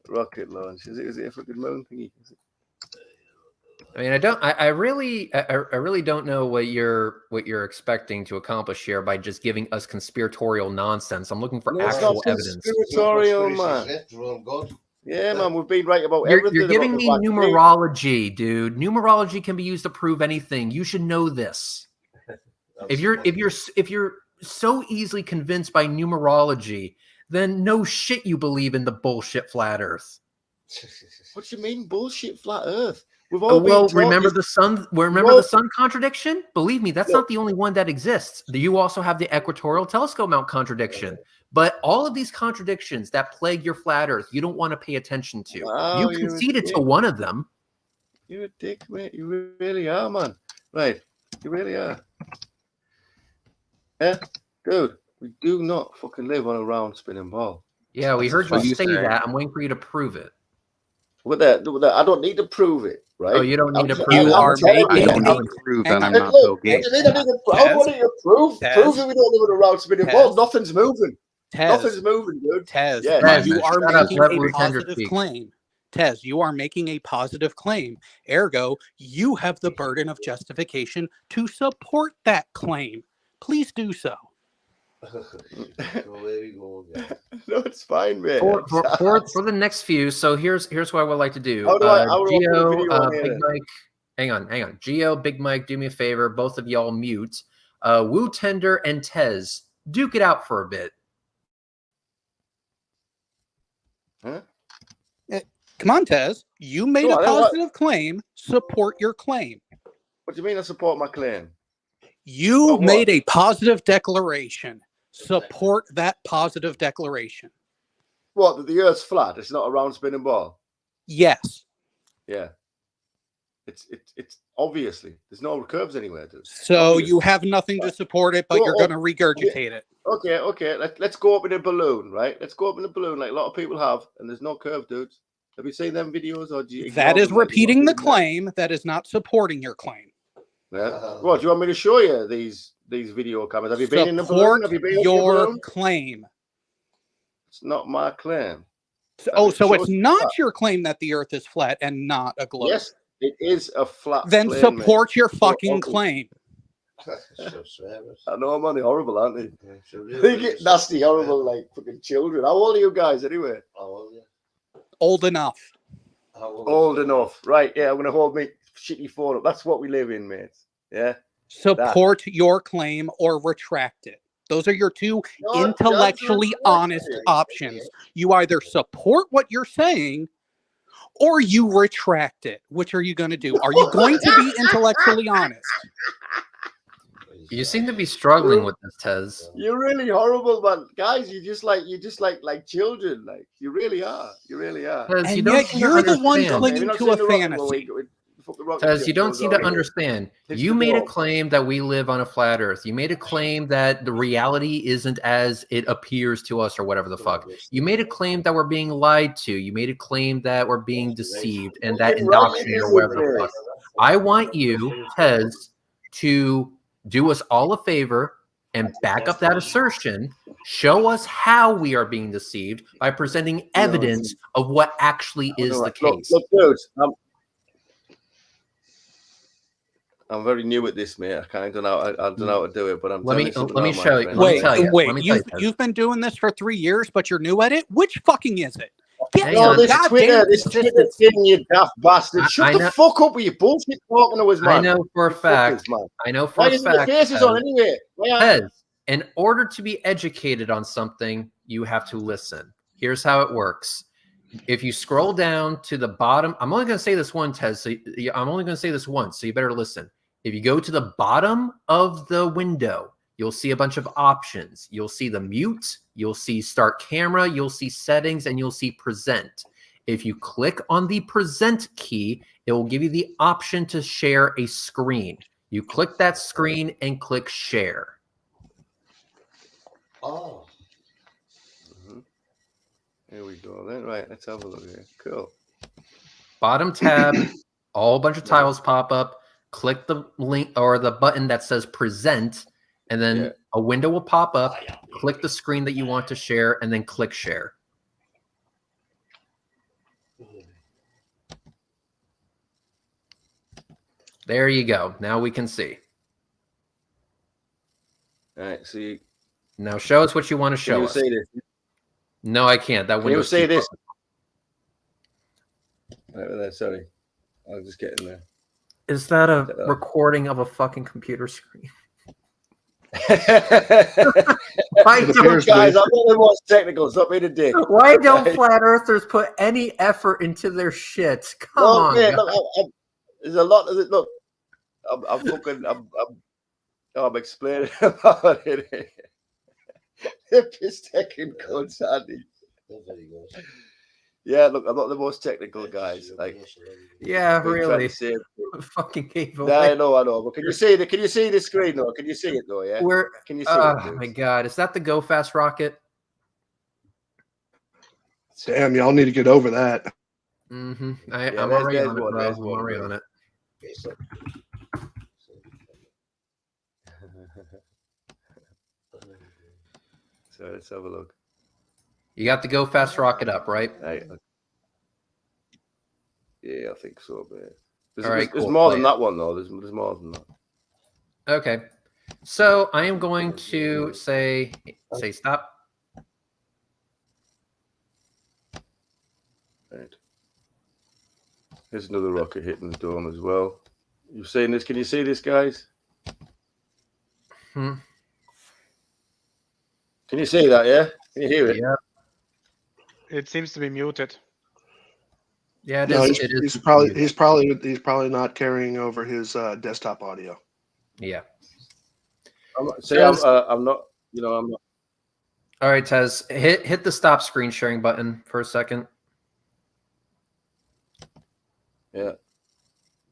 rocket launch. Is it a fucking moon thingy? I mean, I really don't know what you're expecting to accomplish here by just giving us conspiratorial nonsense. I'm looking for No, it's actual not evidence. conspiratorial, man. Yeah, man, we've been right about You're everything. giving about me the vaccine. numerology, dude. Numerology can be used to prove anything. You should know this. If you're so easily convinced by numerology, then no shit you believe in the bullshit flat Earth. What do you mean bullshit flat Earth? We've all Well, been taught remember this- the sun. Remember Well- the sun contradiction. Believe me, that's Well- not the only one that exists. You also have the equatorial telescope mount contradiction. But all of these contradictions that plague your flat Earth, you don't want to pay attention to. Wow, You you're a conceded to dick. one of them. You're a dick, mate. You really are, man. Right. You really are. Yeah, dude. We do not fucking live on a round spinning ball. Yeah, we heard what you you say say. that. I'm waiting for you to prove it. With that, I don't need to prove it, right? Oh, you don't need to I'm- prove You it. are telling I making don't a- need to prove hang that on. I'm not Look, Bill what do you Gates. mean I need to- how Tez, do you prove? Tez, Prove that we don't live on a round spinning ball. Tez. Nothing's moving. Tez, Nothing's moving, dude. Tez, Yeah. Tez, you are shut up, making let a Luke Tender positive speak. claim. Tez, you are making a positive claim. Ergo, you have the burden of justification to support that claim. Please do so. No, it's fine, man. For the next few, so here's what I would like to do. How do I put the Geo, video on here Big then? Mike, hang on. Geo, Big Mike, do me a favor. Both of y'all mute. Woo Tender and Tez, duke it out for a bit. Come on, Tez. You made Go a on, then what? positive claim. Support your claim. What do you mean I support my claim? You But what? made a positive declaration. support that positive declaration. What? That the Earth's flat? It's not a round spinning ball. Yes. Yeah. It's obviously there's no curves anywhere. Dude. So Obvious. you have nothing to support it, but Go you're up. going to regurgitate it. Okay. Let's go up in a balloon, right? Let's go up in a balloon like a lot of people have, and there's no curve, dudes. Have you seen them videos, or do you That is ignore them like you repeating the don't do claim. That is not supporting your claim. them? Yeah. What do you want me to show you? These video cameras. Have you been in the balloon? Support Have you been in the your balloon? claim. It's not my claim. So Show it's us not that. your claim that the Earth is flat and not a globe. Yes, it is a flat. Then plane, support mate. your So fucking obvious. claim. I know, man. They're horrible, aren't they? They get nasty, horrible, like fucking children. How old are you guys, anyway? Old enough. Old enough, right? Yeah, I'm gonna hold my shitty phone up. That's what we live in, mate. Yeah. Support your claim or retract it. Those are your two No, intellectually that's honest right. options. You either support what you're saying or you retract it. Which are you going to do? Are you going to be intellectually honest? You seem to be struggling with this, Tez. You're really horrible, man. Guys, you're just like children. Like you really are. You really are. Tez, And you don't yet seem to you're the one understand. clinging to a fantasy. Tez, you don't seem to understand. You made a claim that we live on a flat Earth. You made a claim that the reality isn't as it appears to us, or whatever the fuck. You made a claim that we're being lied to. You made a claim that we're being deceived and that indoctrinated, or whatever the fuck. I want you, Tez, to do us all a favor and back up that assertion. Show us how we are being deceived by presenting evidence of what actually is the case. Look, dudes, I'm very new at this, mate. I don't know how to do it, but I'm. Let me telling you show you. something now, my Wait, friend. Let me tell you, Tez. you've been doing this for 3 years, but you're new at it? Which fucking is it? Get Hang No, on. this goddamn Twitter consistency. thing, you daft bastard. I Shut know- the fuck up with your bullshit talking to us, man. I know for a You fact. fuckers, man. I know for Why a isn't the fact. faces Tez, on anyway? Tez, in order to be educated on something, you have to listen. Here's how it works. If you scroll down to the bottom, I'm only going to say this one, Tez. So I'm only going to say this once, so you better listen. If you go to the bottom of the window, you'll see a bunch of options. You'll see the mute, you'll see start camera, you'll see settings, and you'll see present. If you click on the present key, it will give you the option to share a screen. You click that screen and click share. Oh. Here we go then. Right, let's have a look here. Cool. Bottom tab, all bunch of tiles pop up. Click the link or the button that says present, and then a window will pop up. Click the screen that you want to share, and then click share. There you go. Now we can see. All right, see. Now show us what you want to Can show you us. say this? No, I can't. That Can you window's say too this? close. Right there, sorry. I'll just get in there. Is that a Set up. recording of a fucking computer screen? Why It appears guys, to I'm not the most technical. Stop being a dick. Why don't Right. flat earthers put any effort into their shit? Come No, on. mate, guys. look, there's a lot of it. Look, I'm explaining about it. The piss taking cunts, Andy. Very good. Yeah, look, I'm not the most technical guys. Like, Yeah, been trying really. to say- Fucking gave Yeah, away. I know. But can you see the screen though? Can you see it though? Yeah. Where? Can you see Oh it? my Dude? god, is that the Go Fast rocket? Damn, y'all need to get over that. Mm-hmm. Yeah, I'm there's- already there's on it, one, bro. there's I'm one, already bro. on it. So let's have a look. You got the Go Fast rocket up, right? Right. Yeah, I think so, man. There's, All right, there's cool. more Play than it. that one though. There's more than that. Okay. So I am going to say stop. Right. Here's another rocket hitting the dome as well. You're saying this? Can you see this, guys? Hmm. Can you see that? Yeah. Can you hear it? Yeah. It seems to be muted. Yeah, it No, is. he's probably not carrying over his desktop audio. Yeah. I'm not. Says- I'm not. You know, I'm not. All right, Tez, hit the stop screen sharing button for a second. Yeah.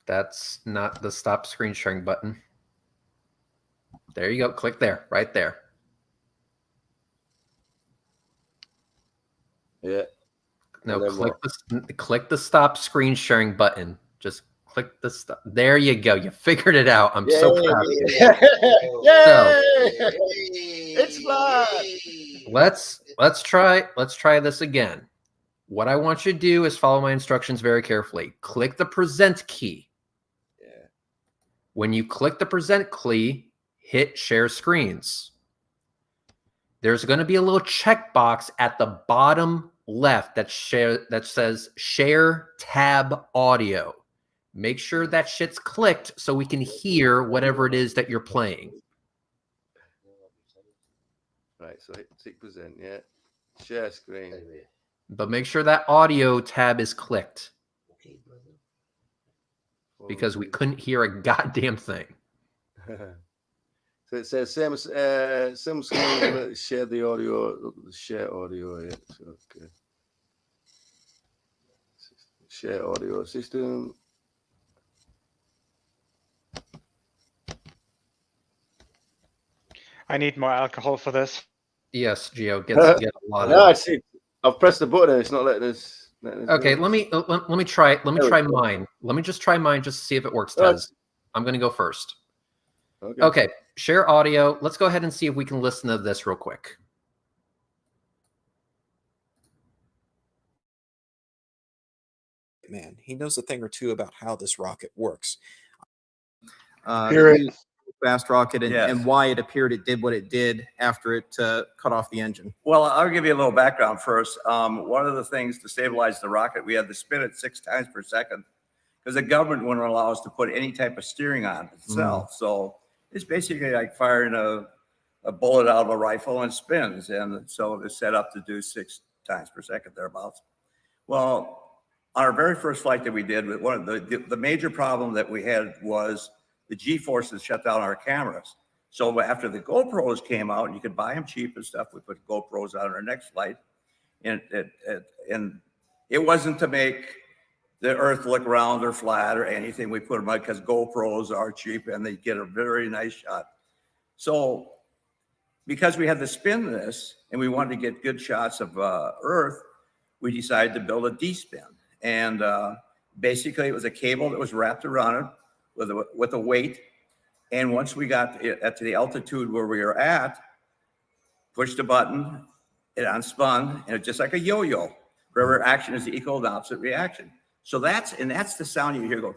That's not the stop screen sharing button. There you go. Click there, right there. Yeah. No, And then click the stop screen sharing button. Just click the stop. There you go. You figured it out. I'm so proud of you. Yay! It's fun. Let's try this again. What I want you to do is follow my instructions very carefully. Click the present key. Yeah. When you click the present key, hit share screens. There's going to be a little checkbox at the bottom left that says share tab audio. Make sure that shit's clicked so we can hear whatever it is that you're playing. Right, so hit 6%, yeah. Share screen. But make sure that audio tab is clicked Okay, brother. because we couldn't hear a goddamn thing. So it says same screen, but share the audio, share audio, yeah. So, okay. Share audio system. I need more alcohol for this. Yes, Gio, get a lot No, I of. see. I've pressed the button and it's not letting us. Okay, do let me try. Let me There we try go. mine. Let me just try mine just to see if it works, All right. Tez. I'm going to go first. it. Okay, share audio. Let's go ahead and see if we can listen to this real quick. Man, he knows a thing or two about how this rocket works. Hear it. Fast rocket and, Yes. and why it appeared it did what it did after it cut off the engine. Well, I'll give you a little background first. One of the things to stabilize the rocket, we had to spin it 6 times per second because the government wouldn't allow us to put any type of steering on itself. So it's basically like firing a bullet out of a rifle and spins. And so it was set up to do 6 times per second thereabouts. Well, on our very first flight that we did, one of the major problem that we had was the G-forces shut down our cameras. So after the GoPros came out, and you could buy them cheap and stuff, we put GoPros on our next flight. And it wasn't to make the Earth look round or flat or anything. We put them on because GoPros are cheap and they get a very nice shot. So because we had to spin this and we wanted to get good shots of Earth, we decided to build a D-spin. And basically it was a cable that was wrapped around it with a weight. And once we got it to the altitude where we were at, push the button, it unspun, and it's just like a yo-yo. Wherever action is equal to opposite reaction. So that's the sound you hear go.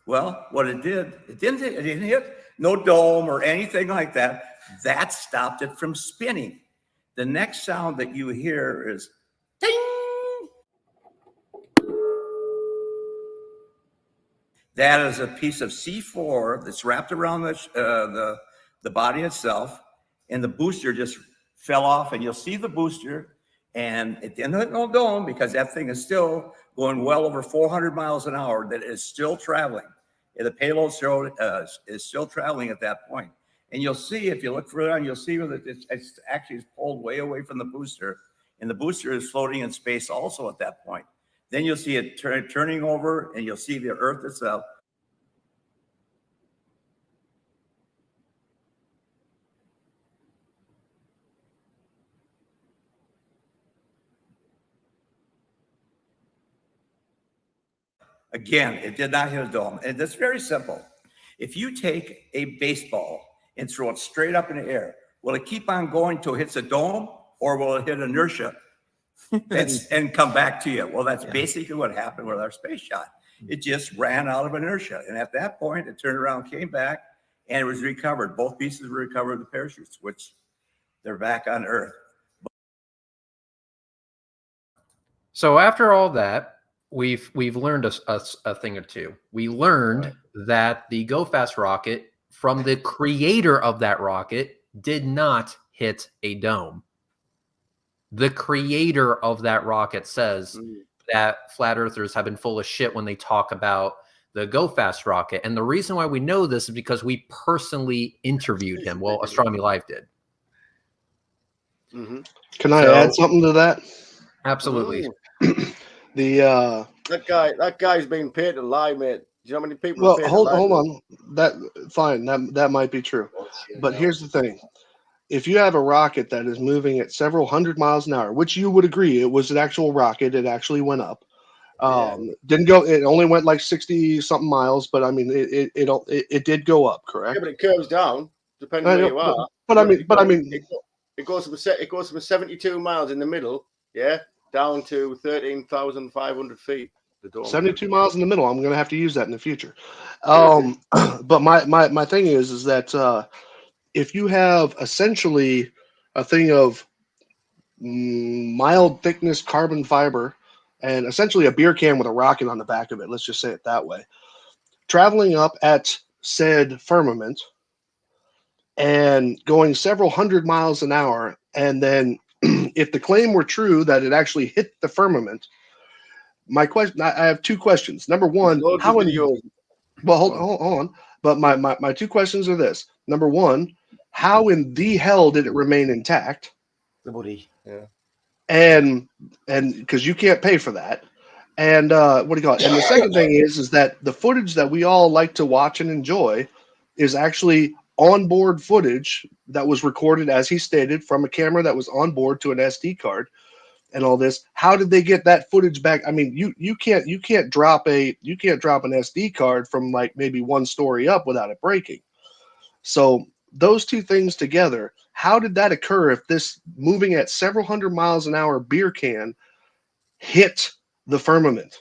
Well, what it did, it didn't hit no dome or anything like that. That stopped it from spinning. The next sound that you hear is ding. That is a piece of C4 that's wrapped around the body itself, and the booster just fell off, and you'll see the booster, and it didn't hit no dome because that thing is still going well over 400 miles an hour. That is still traveling. And the payload is still traveling at that point. And you'll see, if you look further on, you'll see that it's actually pulled way away from the booster, and the booster is floating in space also at that point. Then you'll see it turning over, and you'll see the Earth itself. Again, it did not hit a dome. And it's very simple. If you take a baseball and throw it straight up in the air, will it keep on going till it hits a dome, or will it hit inertia and come back to you? Well, that's basically what happened with our space shot. It just ran out of inertia. And at that point, it turned around, came back, and it was recovered. Both pieces were recovered with the parachutes, which they're back on Earth. So after all that, we've learned a thing or two. We learned that the Go Fast rocket, from the creator of that rocket, did not hit a dome. The creator of that rocket says that flat earthers have been full of shit when they talk about the Go Fast rocket. And the reason why we know this is because we personally interviewed him. Well, Astronomy Live did. Mm-hmm. Can I So- add something to that? Absolutely. That guy's being paid to lie, mate. Do you know how many people? Well, are paid to hold lie? on. That fine. That might be true. But here's the thing: if you have a rocket that is moving at several hundred miles an hour, which you would agree it was an actual rocket, it actually went up. Didn't go. It only went like 60 something miles, but I mean, it did go up, correct? Yeah, but it curves down depending I where know, you are. But I mean, it goes from 72 miles in the middle, yeah, down to 13,500 feet. The dome. 72 miles in the middle. I'm going to have to use that in the future. But my thing is that if you have essentially a thing of mild thickness carbon fiber and essentially a beer can with a rocket on the back of it, let's just say it that way, traveling up at said firmament and going several hundred miles an hour, and then if the claim were true that it actually hit the firmament, my question, I have two questions. Number one, how in, well, hold on. But my two questions are this. Number one, how in the hell did it remain intact? The buddy. Yeah. And because you can't pay for that. And what do you call it? And the second thing is that the footage that we all like to watch and enjoy is actually onboard footage that was recorded, as he stated, from a camera that was on board to an SD card. And all this, how did they get that footage back? I mean, you can't drop an SD card from like maybe one story up without it breaking. So those two things together, how did that occur if this moving at several hundred miles an hour beer can hit the firmament?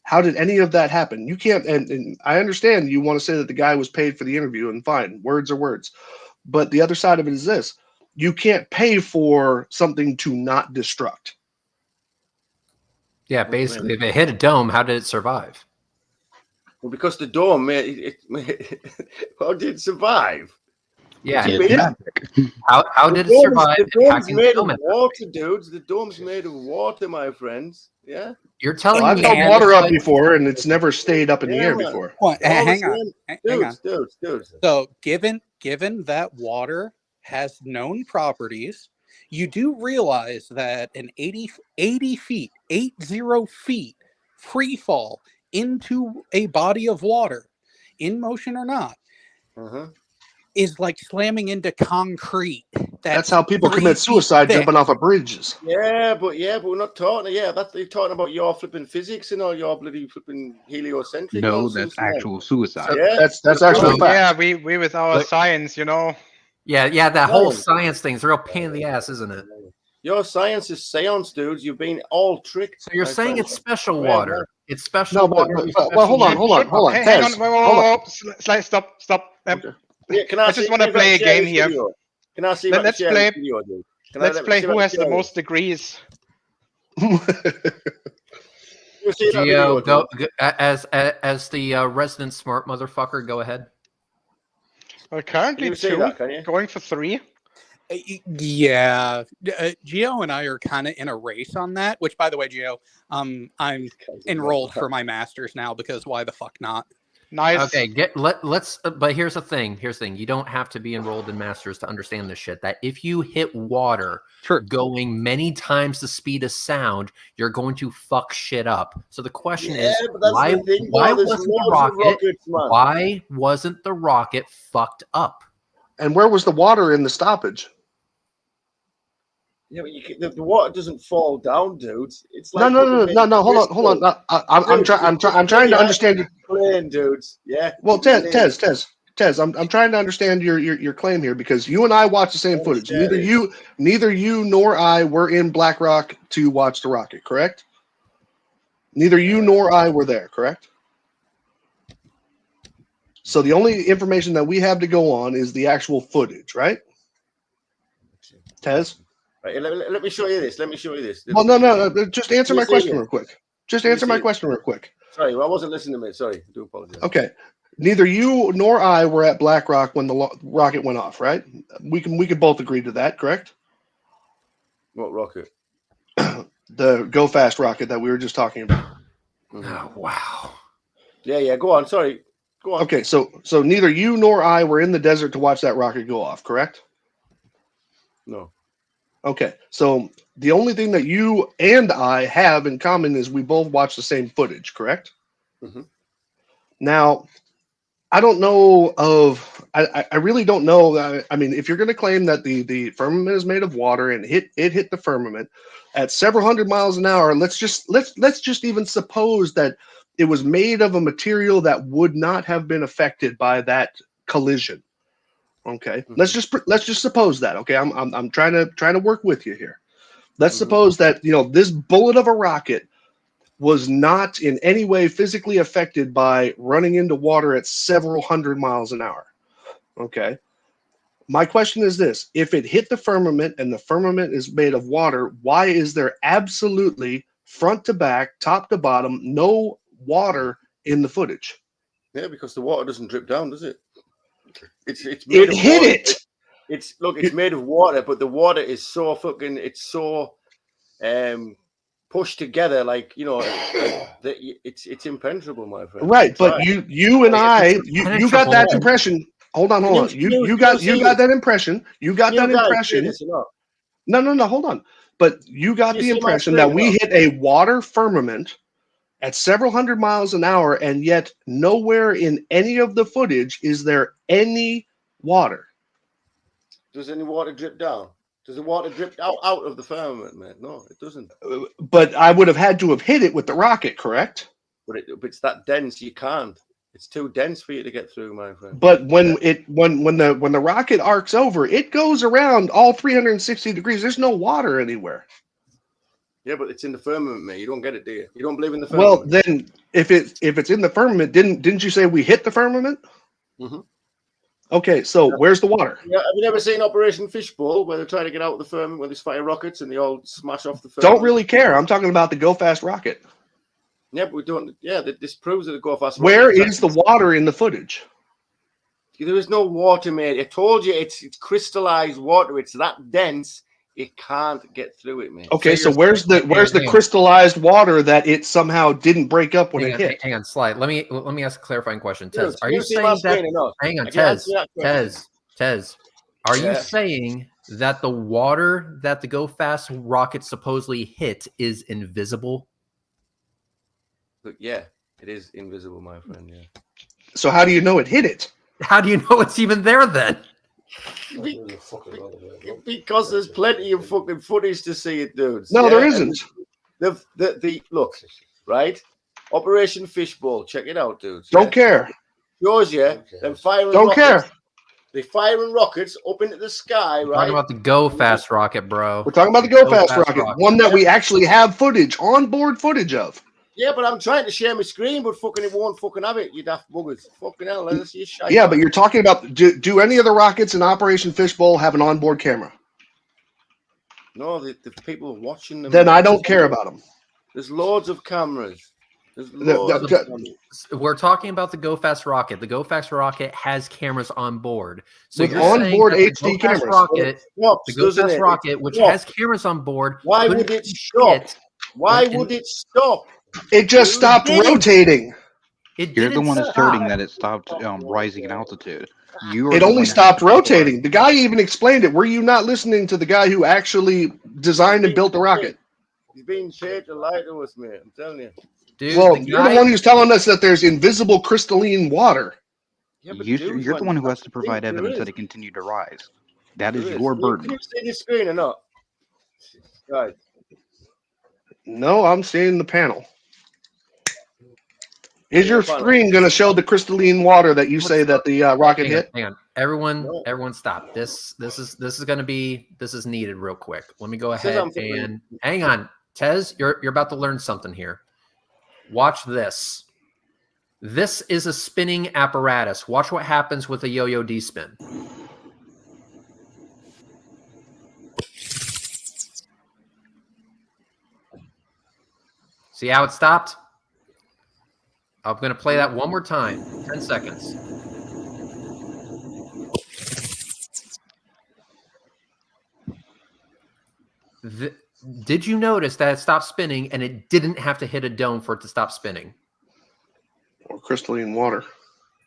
How did any of that happen? You can't, and I understand you want to say that the guy was paid for the interview, and fine, words are words. But the other side of it is this: you can't pay for something to not destruct. Yeah, basically, if it hit a dome, how did it survive? Well, because the dome, how did it survive? Yeah, Yeah. How did it survive? The dome's impacting made the of dome? water, dudes. The dome's made of water, my friends. Yeah. You're telling Well, I've me held man, water up but- before, and it's never stayed up in the Yeah, air man. before. Well, All hang the on. same- Hang on. Dudes. So, given that water has known properties, you do realize that an 80 feet, 80 feet free fall into a body of water, in motion or not, Uh-huh. is like slamming into concrete. That's how people 3 commit feet suicide, thick. jumping off of bridges. Yeah, but we're not talking. Yeah, that's you're talking about your flipping physics and all your bloody flipping heliocentric. No, nonsense, that's man. actual suicide. So- Yeah, That's actually fact. Yeah, we with our But- science, you know. Yeah, that whole Ryan. science thing's a real pain in the ass, isn't it? Your science is seance, dudes. You've been all tricked. So you're my saying friend. it's special Yeah, water. It's special No, but, water. but, with but well, hold on, special- hold on, Hey, hang Tez, on. Whoa, hold on. Stop. Yeah, can I I just see- wanna can I play a share game this here. video? Can I see? Let's play- Video, dude? Can Let's let me play see who what has the share it? most degrees. You see that Geo, video, go dude? as the resident smart motherfucker. Go ahead. Well, Can currently you see 2, that? Can you? going for 3. Yeah, Gio and I are kind of in a race on that. Which, by the way, Gio, I'm enrolled for my master's now because why the fuck not? Nice. Okay, let's. But here's the thing. You don't have to be enrolled in masters to understand this shit. That if you hit water True. going many times the speed of sound, you're going to fuck shit up. So the question Yeah, is, but that's why? the thing, Why though, there's wasn't the loads of rocket? rockets, man. Why wasn't the rocket fucked up? And where was the water in the stoppage? Yeah, but the water doesn't fall down, dudes. It's No, like no. Hold on. No, I'm trying to understand. Plane, dudes. Yeah. Well, Plane. Tez, I'm trying to understand your claim here because you and I watch the same footage. Neither you nor I were in Black Rock to watch the rocket, correct? Neither you nor I were there, correct? So the only information that we have to go on is the actual footage, right? Tez? Right, let me show you this. Well, no. Just answer You my see question it? real quick. Just You answer my see it? question real quick. Sorry, I wasn't listening to me. Sorry, I do apologize. Okay. Neither you nor I were at Black Rock when the rocket went off, right? We can both agree to that, correct? What rocket? The Go Fast rocket that we were just talking about. Oh wow. Yeah. Go on. Sorry. Go on. Okay, so neither you nor I were in the desert to watch that rocket go off, correct? No. Okay, so the only thing that you and I have in common is we both watch the same footage, correct? Mhm. Now, I don't know of. I really don't know. I mean, if you're going to claim that the firmament is made of water and it hit the firmament at several hundred miles an hour, let's just even suppose that it was made of a material that would not have been affected by that collision. Okay, let's just suppose that. Okay, I'm trying to work with you here. Let's suppose that this bullet of a rocket was not in any way physically affected by running into water at several hundred miles an hour. Okay. My question is this: if it hit the firmament and the firmament is made of water, why is there absolutely front to back, top to bottom, no water in the footage? Yeah, because the water doesn't drip down, does it? It's made It of hit water. it. It's made of water, but the water is so pushed together, like that it's impenetrable, my friend. Right, but you and I, you got that impression. Hold on. You got that impression. You got that impression. No, hold on. But you got the impression that we hit a water firmament at several hundred miles an hour, and yet nowhere in any of the footage is there any water. Does any water drip down? Does the water drip out of the firmament, man? No, it doesn't. But I would have had to have hit it with the rocket, correct? But it's that dense, you can't. It's too dense for you to get through, my friend. But when the rocket arcs over, it goes around all 360 degrees. There's no water anywhere. Yeah, but it's in the firmament, mate. You don't get it, do you? You don't believe in the firmament. Well, then if it's in the firmament, didn't you say we hit the firmament? Mm-hmm. Okay, so where's the water? Yeah, have you never seen Operation Fishbowl, where they're trying to get out of the firmament with these fire rockets and they all smash off the firmament? Don't really care. I'm talking about the Go Fast rocket. Yeah, but we don't. Yeah, this proves that the Go Fast. Where is the water in the footage? There is no water, mate. I told you it's crystallized water. It's that dense. It can't get through it, man. Okay, so where's the crystallized water that it somehow didn't break up when it hit? Hang on, Slide. Let me ask a clarifying question. Tez, are you you see saying my that? screen or not? Hang on, I can answer Tez. Are you Yeah. saying that the water that the Go Fast rocket supposedly hit is invisible? But yeah, it is invisible, my friend. Yeah. So how do you know it hit it? How do you know it's even there then? Because there's plenty of fucking footage to see it, dudes. No, yeah? there isn't. The look, right? Operation Fishbowl. Check it out, dudes. Don't care. Shows you them firing. Don't rockets. care. They firing rockets up into the sky, We're right? talking about the Go Fast rocket, bro. We're talking about the Go Fast rocket, one that we actually have footage, onboard footage of. Yeah, but I'm trying to share my screen, but fucking it won't fucking have it. You daft buggers. Fucking hell, let's see shite. Yeah, but you're talking about do any of the rockets in Operation Fishbowl have an onboard camera? No, the people watching them. Then I don't care about them. There's loads of cameras. We're talking about the Go Fast rocket. The Go Fast rocket has cameras on board. So With you're saying onboard that the HD Go Fast cameras. rocket, Stops, the Go doesn't Fast it? rocket, which Stops. has cameras on board, Why couldn't would it stop? hit Why when- would it stop? It just stopped rotating. You're the one asserting that it stopped rising in altitude. It only stopped rotating. The guy even explained it. Were you not listening to the guy who actually designed and built the rocket? He's being paid to lie to us, man. I'm telling you. Dude, Well, you're the one who's telling us that there's invisible crystalline water. Yeah, but You're the one who has to provide evidence that it continued to rise. That is your Can burden. you see the screen or not? Guys. No, I'm seeing the panel. Is your screen going to show the crystalline water that you say that the rocket hit? Hang on, everyone, stop. This is needed real quick. Let me go ahead and hang on, Tez. You're about to learn something here. Watch this. This is a spinning apparatus. Watch what happens with a yo-yo D-spin. See how it stopped? I'm going to play that one more time. 10 seconds. Did you notice that it stopped spinning and it didn't have to hit a dome for it to stop spinning? Or crystalline water.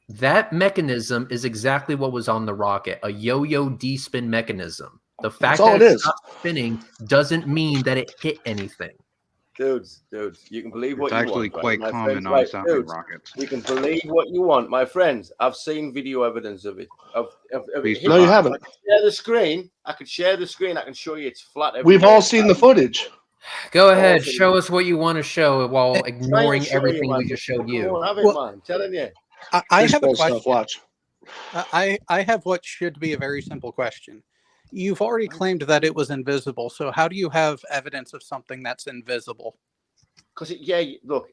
That mechanism is exactly what was on the rocket, a yo-yo D-spin mechanism. The fact all that it it's is. not spinning doesn't mean that it hit anything. Dudes, you can believe what It's you actually want. quite My common friends, on sounding rockets. you can believe what you want. My friends, I've seen video evidence of it. Of Please it No, you hitting. haven't. I can share the screen. I can share the screen. I can show you it's flat. We've everywhere. all seen the footage. Go ahead, Awesome. show us what you want to show while Try and ignoring show everything man. we just showed Come you. on, have it, Well- man. I'm telling you. I Fish have a bowl question. stuff, watch. I have what should be a very simple question. You've already claimed that it was invisible, so how do you have evidence of something that's invisible? Because look,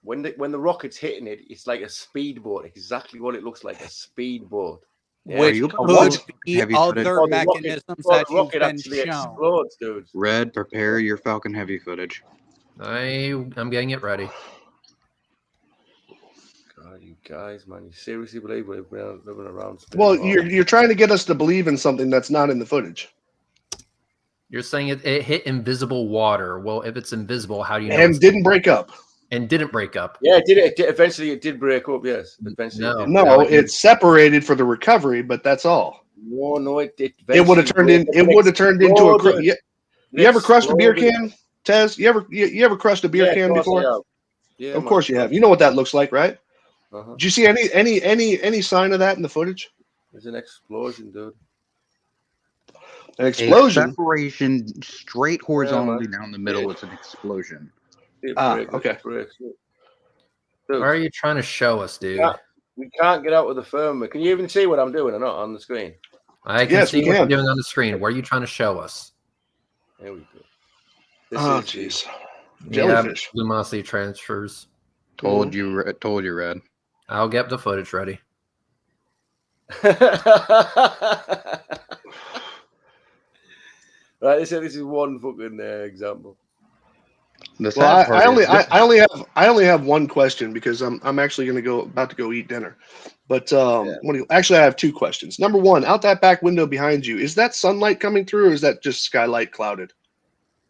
when the rocket's hitting it, it's like a speedboat. Exactly what it looks like, a speedboat. Yeah. Which you could comfortable? be Heavy footage? other Before the rocket- mechanisms before that the you've rocket been actually shown. explodes, dude. Red, prepare your Falcon Heavy footage. I'm getting it ready. God, you guys, man, you seriously believe we've been living around? Well, you're trying to get us to believe in something that's not in the footage. You're saying it hit invisible water. Well, if it's invisible, how do you know? And it's didn't break up. and didn't break up? Yeah, it did. Eventually, it did break up. Yes, eventually. No. It did. No, it's separated for the recovery, but that's all. No, it did. It would have turned in. It would have turned into a. You ever crushed a beer can, Tez? You ever crushed a beer can before? Yeah, Of course you have. You know what that looks like, right? Uh-huh. Did you see any sign of that in the footage? There's an explosion, dude. An explosion. A separation straight horizontally down the middle. It's an explosion. Okay. What are you trying to show us, dude? We can't get out of the firmware. Can you even see what I'm doing or not on the screen? I can see what you're doing on the screen. What are you trying to show us? There we go. Oh, jeez. Jellyfish. Lumosity transfers. Told you, Red. I'll get the footage ready. Right, this is one fucking example. Well, I only have one question because I'm actually about to go eat dinner. But actually I have two questions. Number one, out that back window behind you, is that sunlight coming through, or is that just skylight clouded?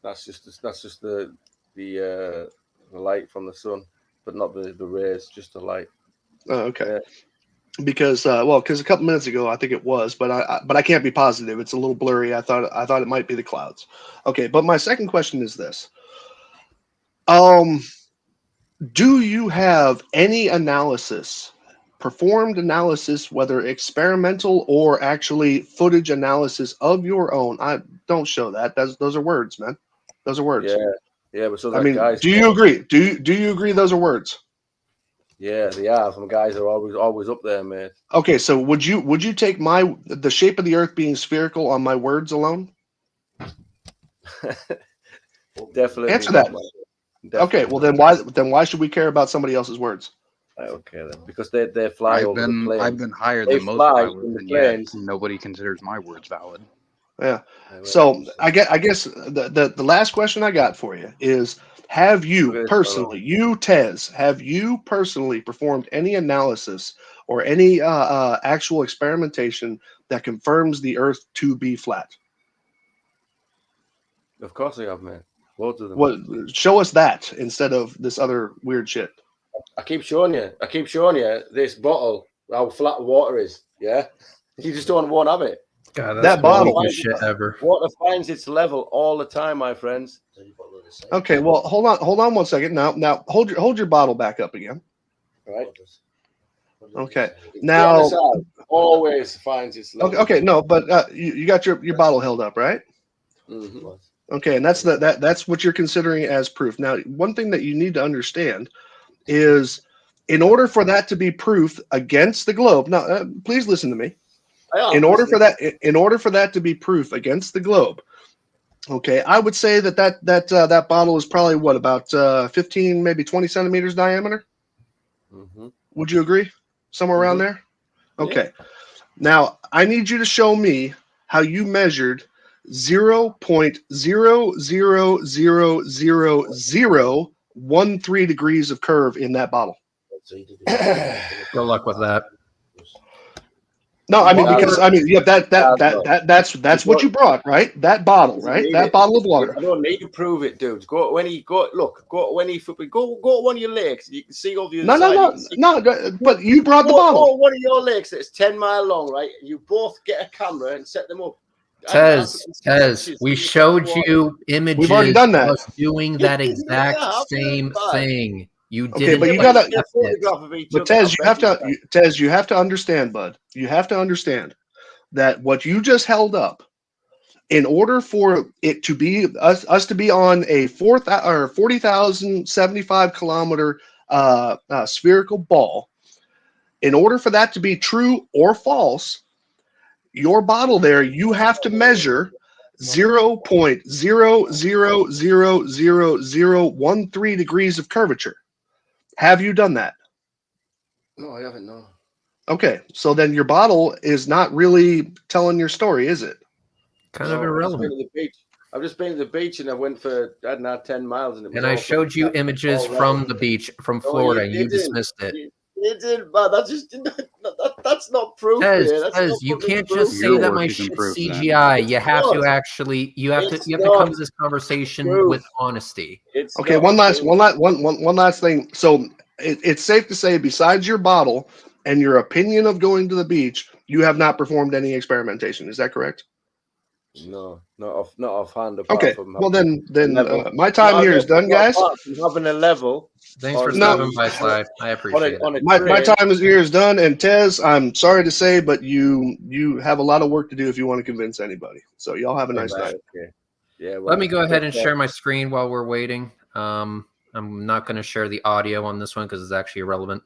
That's just the light from the sun, but not the rays, just the light. Oh, okay. Yeah. Because a couple minutes ago I think it was, but I can't be positive. It's a little blurry. I thought it might be the clouds. Okay, but my second question is this. Do you have any performed analysis, whether experimental or actually footage analysis of your own? Don't show that. Those are words, man. Those are words. Yeah, but so I mean, guys. do you agree? Do you agree those are words? Yeah, they are. Some guys are always up there, man. Okay, so would you take the shape of the Earth being spherical on my words alone? Definitely. Answer that. Okay, well then why should we care about somebody else's words? Okay, then because they fly over the plains. I've been higher They than most fly pilots, in the and yet plains. nobody considers my words valid. Yeah. So I guess the last question I got for you is: have you personally, Tez, have you personally performed any analysis or any actual experimentation that confirms the Earth to be flat? Of course I have, man. Loads of them. What? Show us that instead of this other weird shit. I keep showing you this bottle, how flat water is. Yeah, you just don't have it. God, that's that bottle shit ever. Water finds its level all the time, my friends. Okay, well, hold on 1 second. Now hold your bottle back up again. Right. Okay. Now always finds its level. Okay, no, but you got your bottle held up, right? Mm-hmm. Okay, and that's what you're considering as proof. Now, one thing that you need to understand is, in order for that to be proof against the globe. Now, please listen to me. In order for that to be proof against the globe, okay, I would say that bottle is probably what, about 15, maybe 20 centimeters diameter. Mm-hmm. Would you agree? Somewhere around there. Okay. Yeah. Now I need you to show me how you measured 0.0000013 degrees of curve in that bottle. Good luck with that. No, I mean Bottle. because yeah, that's what you brought, right? That bottle, right? That bottle of water. I don't need to prove it, dudes. Go to one of your lakes. You can see over the other side. No. But you brought the bottle. Go to one of your lakes that's 10 miles long, right? You both get a camera and set them up. Tez, we showed you images. We've already done that. Of us doing that exact same thing. You Okay, didn't. but you gotta. But Tez, you have to understand, bud. You have to understand that what you just held up, in order for it to be us to be on a 40,075 kilometer spherical ball, in order for that to be true or false, your bottle there, you have to measure 0.000013 degrees of curvature. Have you done that? No, I haven't. No. Okay, so then your bottle is not really telling your story, is it? Kind of irrelevant. I've just been to the beach and I went for 10 miles. And I showed you images from the beach from Florida. You dismissed it. You did, but that's not proof. Tez, you can't just say that my shit's CGI. You have to actually, you have to come to this conversation with honesty. Okay, one last thing. So it's safe to say, besides your bottle and your opinion of going to the beach, you have not performed any experimentation. Is that correct? No, not offhand. Okay, well then my time here is done, guys. Having a level. Thanks for stopping by, Sly. I appreciate it. My time here is done, and Tez, I'm sorry to say, but you have a lot of work to do if you want to convince anybody. So y'all have a nice night. Okay. Yeah. Well, let me go ahead and share my screen while we're waiting. I'm not going to share the audio on this one because it's actually irrelevant.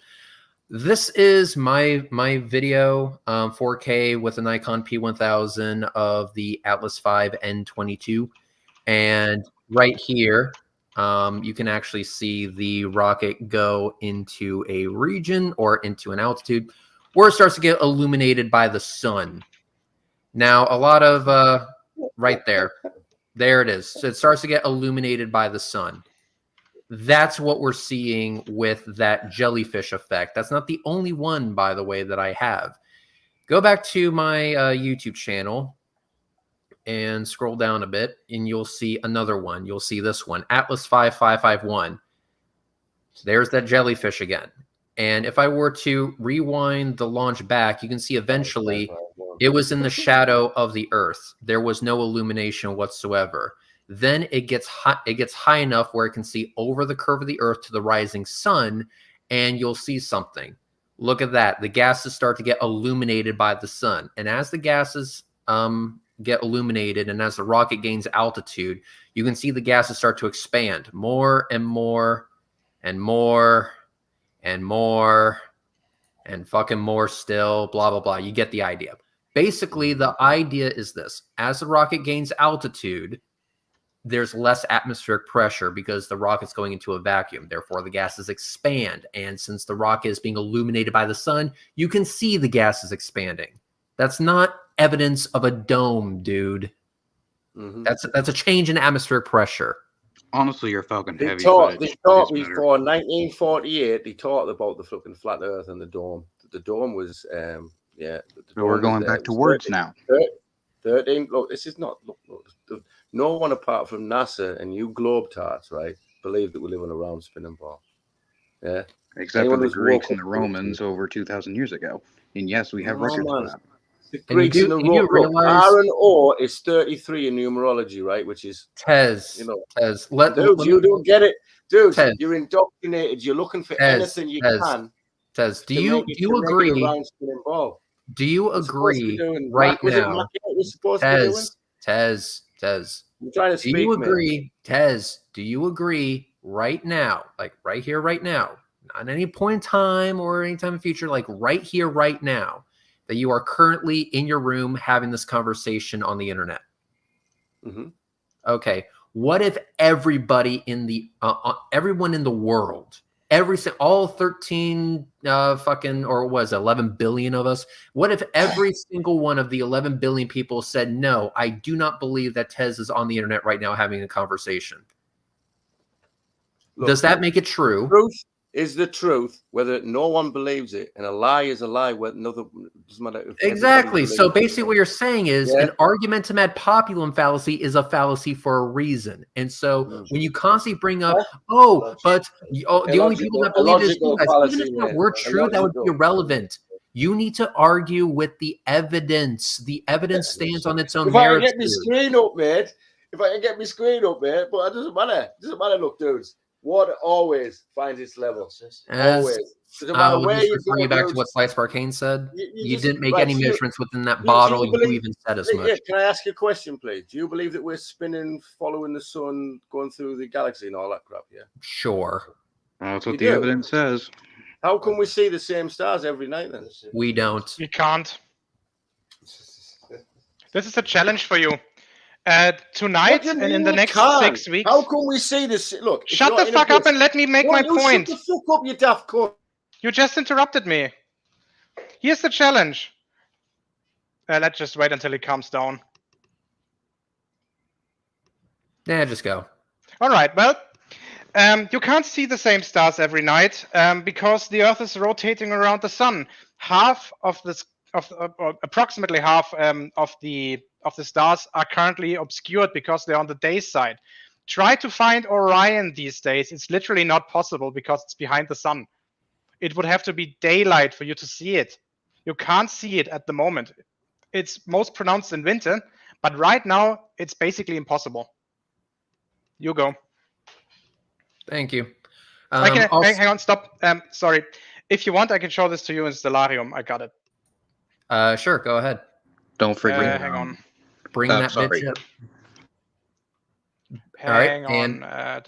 This is my video, 4K with a Nikon P1000 of the Atlas V N22, and right here you can actually see the rocket go into a region or into an altitude where it starts to get illuminated by the sun. Now a lot of right there it is. So it starts to get illuminated by the sun. That's what we're seeing with that jellyfish effect. That's not the only one, by the way, that I have. Go back to my YouTube channel and scroll down a bit, and you'll see another one. You'll see this one, Atlas 5551. There's that jellyfish again. And if I were to rewind the launch back, you can see eventually it was in the shadow of the Earth. There was no illumination whatsoever. Then it gets high enough where it can see over the curve of the Earth to the rising sun, and you'll see something. Look at that. The gases start to get illuminated by the sun. And as the gases get illuminated and as the rocket gains altitude, you can see the gases start to expand more and more and more and more and fucking more still, blah, blah, blah. You get the idea. Basically, the idea is this. As the rocket gains altitude, there's less atmospheric pressure because the rocket's going into a vacuum. Therefore, the gases expand. And since the rocket is being illuminated by the sun, you can see the gases expanding. That's not evidence of a dome, dude. Mm-hmm. That's a change in atmospheric pressure. Honestly, you're fucking heavy. They talked before 1948. They talked about the fucking flat Earth and the dome. The dome was, So we're going back to words 13, now. 13. Look, this is not. Look, no one apart from NASA and you globetards, right, believe that we live on a round spinning ball. Yeah. Except for the Greeks and the Romans over 2,000 years ago. And yes, we have records for that. The Greeks and the Romans. R and O is 33 in numerology, right? Which is Tez. Tez. You don't get it, dude. Tez. You're indoctrinated. You're looking for anything you can. Tez, do you agree? Do you agree right now? Tez. I'm trying to speak, do you agree, Tez? Do you agree right now, like right here, right now, not at any point in time or any time in the future, like right here, right now, that you are currently in your room having this conversation on the internet? Mm-hmm. Okay. What if everybody in the everyone in the world, all 13 fucking, or was it 11 billion of us? What if every single one of the 11 billion people said, no, I do not believe that Tez is on the internet right now having a conversation? Look, does that make it true? is the truth, whether no one believes it, and a lie is a lie. Whether doesn't matter. If everybody Exactly. So believes it. basically, what you're saying is Yeah. an argumentum ad populum fallacy is a fallacy for a reason. And so when you constantly bring up, but the only people that believe this, illogical guys, fallacy, even if that man. were true, that would be Illogical. irrelevant. You need to argue with the evidence. The evidence stands on its own If I can merits. get my screen up, mate. If I can get my screen up, mate. But it doesn't matter. It doesn't matter. Look, dudes. Water always finds its level. Always. Doesn't matter We'll where just you refer go, you back to dudes. what Slice Arcane said. You just- didn't make right, any so you- measurements within that do bottle. you You believe- even said as Yeah, much. can I ask you a question, please? Do you believe that we're spinning, following the sun, going through the galaxy and all that crap? Yeah. Sure. That's You what the do? evidence says. How can we see the same stars every night then? We don't. You can't. This is a challenge for you. Tonight What do you and mean in the we next can't? 6 weeks. How can we see this? Look. if Shut you're the in a fuck up bus- and let me make No, my you point. Shut the fuck up, you daft cunt. You just interrupted me. Here's the challenge. Let's just wait until he calms down. Yeah, just go. All right. Well, you can't see the same stars every night because the Earth is rotating around the sun. Half of this, or approximately half of the stars are currently obscured because they're on the day side. Try to find Orion these days. It's literally not possible because it's behind the sun. It would have to be daylight for you to see it. You can't see it at the moment. It's most pronounced in winter, but right now it's basically impossible. You go. Thank you. Hang Also- on, stop. Sorry. If you want, I can show this to you in Stellarium. I got it. Sure, go ahead. Don't forget. Hang on. Bring that sorry. bitch up. All right, Hang and on.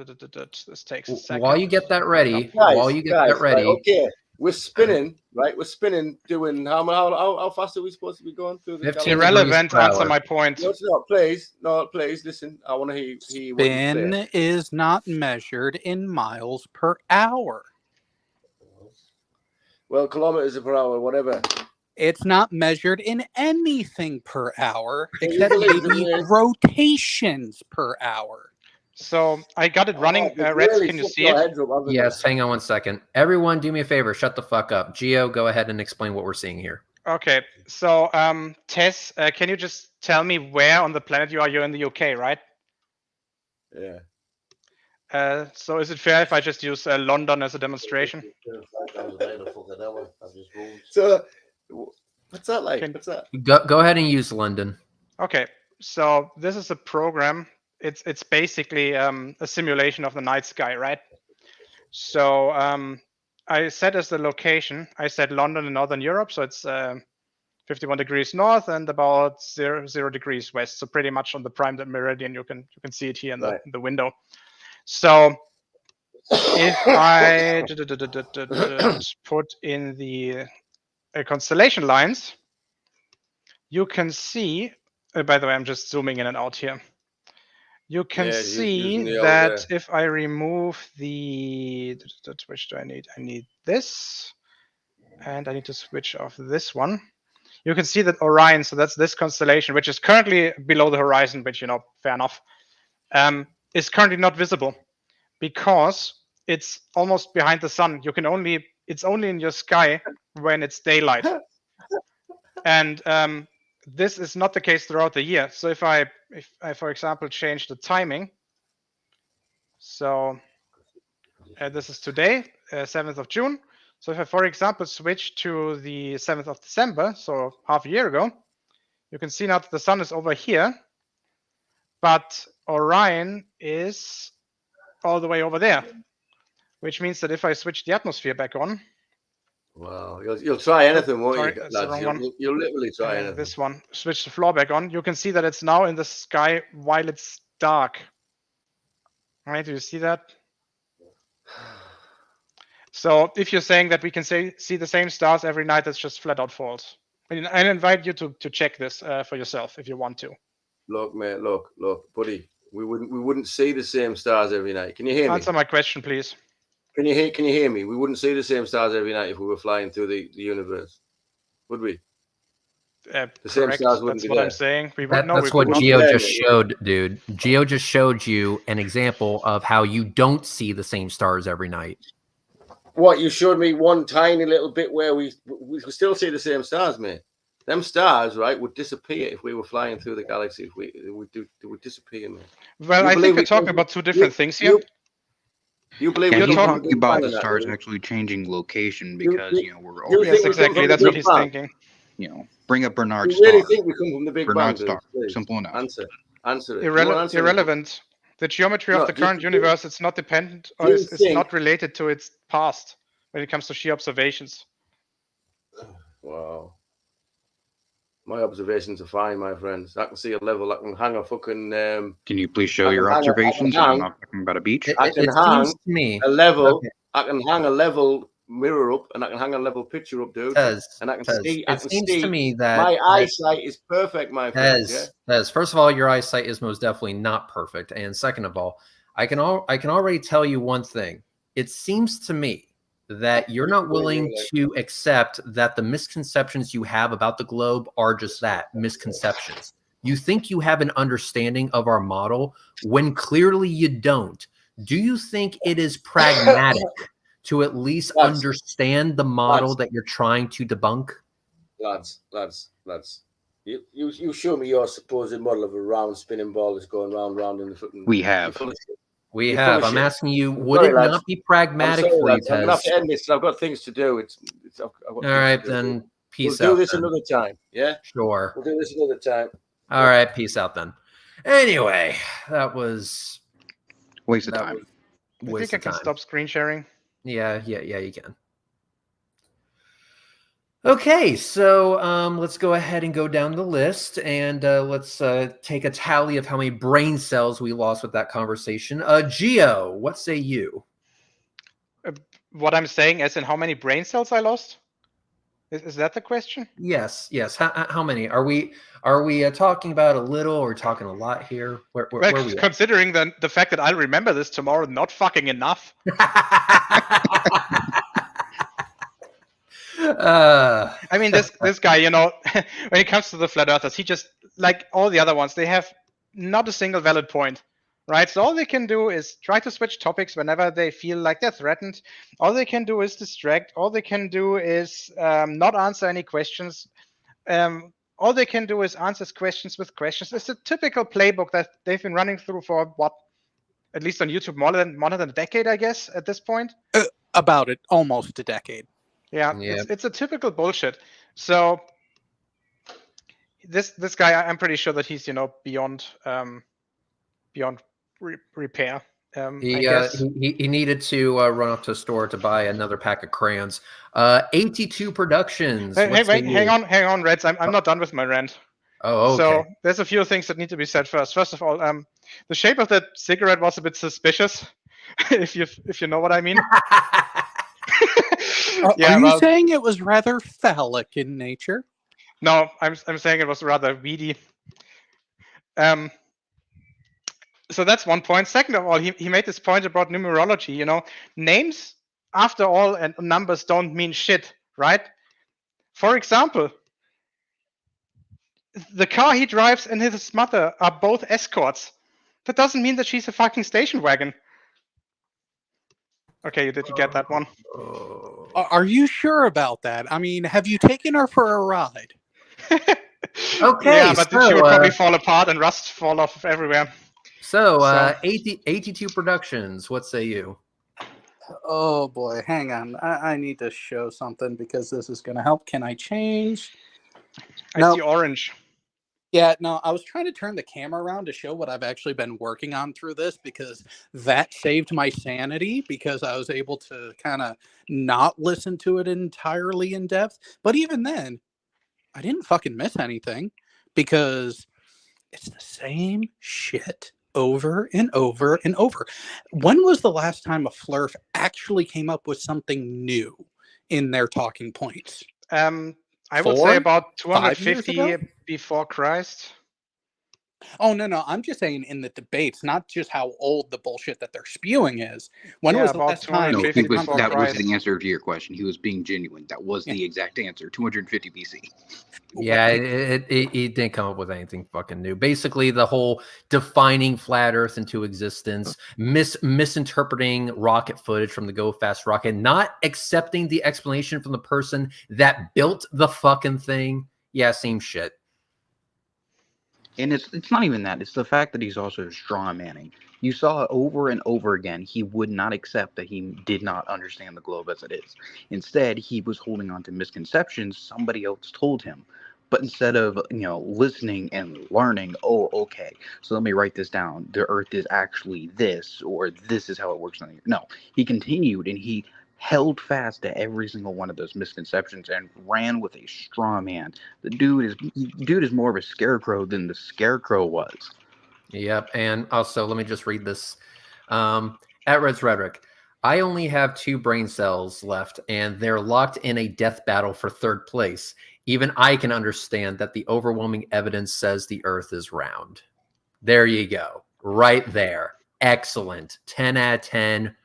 This takes a second. while you get that ready, Guys, while you get that right, ready, okay, we're spinning, right? We're spinning, doing how fast are we supposed to be going through the 15 galaxy? Irrelevant. per hour. Answer my point. No, it's not. Please listen. I want to hear what you say. Spin is not measured in miles per hour. Well, kilometers per hour, whatever. It's not measured in anything per hour you except believe maybe it is? rotations per hour. So I got it running. Oh, Reds, really can you fucked see your it? heads up, haven't you? yes, hang on one second. Everyone, do me a favor. Shut the fuck up. Gio, go ahead and explain what we're seeing here. Okay. So Tess, can you just tell me where on the planet you are? You're in the UK, right? Yeah. So is it fair if I just use London as a demonstration? So, what's that like? Can- What's that? Go ahead and use London. Okay, so this is a program. It's basically a simulation of the night sky, right? So I set as the location. I set London in Northern Europe, so it's 51 degrees north and about 0 degrees west. So pretty much on the prime meridian. You can see it here in Right. the window. So if I put in the constellation lines, you can see. By the way, I'm just zooming in and out here. You can Yeah, see using the old, that if I remove the, which do I need? I need this, and I need to switch off this one. You can see that Orion, so that's this constellation, which is currently below the horizon, which, fair enough, is currently not visible because it's almost behind the sun. It's only in your sky when it's daylight. And this is not the case throughout the year. So if I, for example, change the timing, so this is today, 7th of June. So if I, for example, switch to the 7th of December, so half a year ago, you can see now that the sun is over here, but Orion is all the way over there, which means that if I switch the atmosphere back on, Wow, you'll try anything, won't sorry, you, that's the lads? wrong one. You'll literally try anything. this one, switch the floor back on, you can see that it's now in the sky while it's dark. All right, do you see that? So if you're saying that we can see the same stars every night, that's just flat out false. And I invite you to check this for yourself if you want to. Look, mate, look, buddy. We wouldn't see the same stars every night. Can you hear me? Answer my question, please. Can you hear me? We wouldn't see the same stars every night if we were flying through the universe, would we? The same Correct. stars wouldn't That's be what there. I'm saying. We That's would what not. Gio there, just mate. showed, dude. Gio just showed you an example of how you don't see the same stars every night. What you showed me one tiny little bit where we could still see the same stars, mate. Them stars, right, would disappear if we were flying through the galaxy. They would disappear, mate. Well, You I believe think we're we talking come- about two different things here. You believe Yeah, we he's come from talking Big about Bang the and that, stars do you? actually changing location You- because we're you already, Yes, think we come exactly. from That's the what Big he's Bang? thinking. bring up Bernard You really Star. think we come from the Big Bang, Bernard dude? Star. Please. Simple enough. Answer it. You won't answer it. Irrelevant. The geometry No, of the do- current do- universe, it's not dependent, or do you it's think- not related to its past when it comes to sheer observations. Wow. My observations are fine, my friends. I can see a level. I can hang a fucking Can you please show I your can hang- I can observations? hang- I'm not talking about a beach. I can It hang seems to me. a level. Okay. I can hang a level mirror up, and I can hang a level picture up, dude. Tez, And I can Tez, see. I it can seems see. to me that My that- eyesight is perfect, my friends. Yeah. Tez, first of all, your eyesight is most definitely not perfect, and second of all, I can already tell you one thing. It seems to me that you're not willing to accept that the misconceptions you have about the globe are just that, misconceptions. You think you have an understanding of our model when clearly you don't. Do you think it is pragmatic to at least Lads. understand the model Lads. that you're trying to debunk? Lads. You show me your supposed model of a round spinning ball that's going round in the fucking. We have. We You're have. full of I'm shit. asking you, would sorry, it lads. not be I'm pragmatic sorry, for you, lads. I'm gonna have Tez? to end this. I've got things to do. I've got All things right, to do. then We'll peace do out. this then. another time. Yeah. Sure. We'll do this another time. All right, peace out then. Anyway, that was Waste of that time. was I waste think I of can time. stop screen sharing. Yeah, you can. Okay, so let's go ahead and go down the list, and let's take a tally of how many brain cells we lost with that conversation. Geo, what say you? What I'm saying, as in how many brain cells I lost? Is that the question? Yes. How many are we talking about? A little, or talking a lot here? Where Well, are we at? considering the fact that I'll remember this tomorrow, not fucking enough. I mean, this guy, when it comes to the flat earthers, he just, like all the other ones, they have not a single valid point, right? So all they can do is try to switch topics whenever they feel like they're threatened. All they can do is distract. All they can do is not answer any questions. All they can do is answer questions with questions. It's a typical playbook that they've been running through for at least on YouTube, more than a decade, I guess, at this point. About it, almost a decade. Yeah, Yep. it's a typical bullshit. So this guy, I'm pretty sure that he's beyond repair. I guess. He needed to run off to a store to buy another pack of crayons. 82 Productions. Hey, what say wait, you? hang on, Reds. I'm not done with my rant. Oh, okay. So there's a few things that need to be said first. First of all, the shape of that cigarette was a bit suspicious, if you know what I mean. Are you saying it was rather phallic in nature? No, I'm saying it was rather weedy. So that's one point. Second of all, he made this point about numerology. Names, after all, and numbers don't mean shit, right? For example, the car he drives and his mother are both escorts. That doesn't mean that she's a fucking station wagon. Okay, you didn't get that one. Are you sure about that? I mean, have you taken her for a ride? Okay, Yeah, but so, she would probably fall apart and rust fall off everywhere. So, So- 82 Productions. What say you? Oh boy, hang on. I need to show something because this is going to help. Can I change? I No. see orange. Yeah, no, I was trying to turn the camera around to show what I've actually been working on through this because that saved my sanity because I was able to kind of not listen to it entirely in depth. But even then, I didn't fucking miss anything because it's the same shit over and over and over. When was the last time a Flurf actually came up with something new in their talking points? I would 4? say about 5 years 250 ago? before Christ. Oh no, I'm just saying in the debates, not just how old the bullshit that they're spewing is. When Yeah, was the about last time? No, 250 he was. before That was Christ. the answer to your question. He was being genuine. That was the exact answer. 250 BC. Yeah, he didn't come up with anything fucking new. Basically, the whole defining flat Earth into existence, misinterpreting rocket footage from the Go Fast rocket, not accepting the explanation from the person that built the fucking thing. Yeah, same shit. And it's not even that. It's the fact that he's also straw manning. You saw over and over again, he would not accept that he did not understand the globe as it is. Instead, he was holding on to misconceptions somebody else told him. But instead of, listening and learning, oh, okay, so let me write this down. The Earth is actually this, or this is how it works on the Earth. No, he continued and he held fast to every single one of those misconceptions and ran with a straw man. The dude is more of a scarecrow than the scarecrow was. Yep. And also, let me just read this. At Red's Rhetoric, I only have 2 brain cells left, and they're locked in a death battle for 3rd place. Even I can understand that the overwhelming evidence says the Earth is round. There you go. Right there. Excellent. 10 out of 10.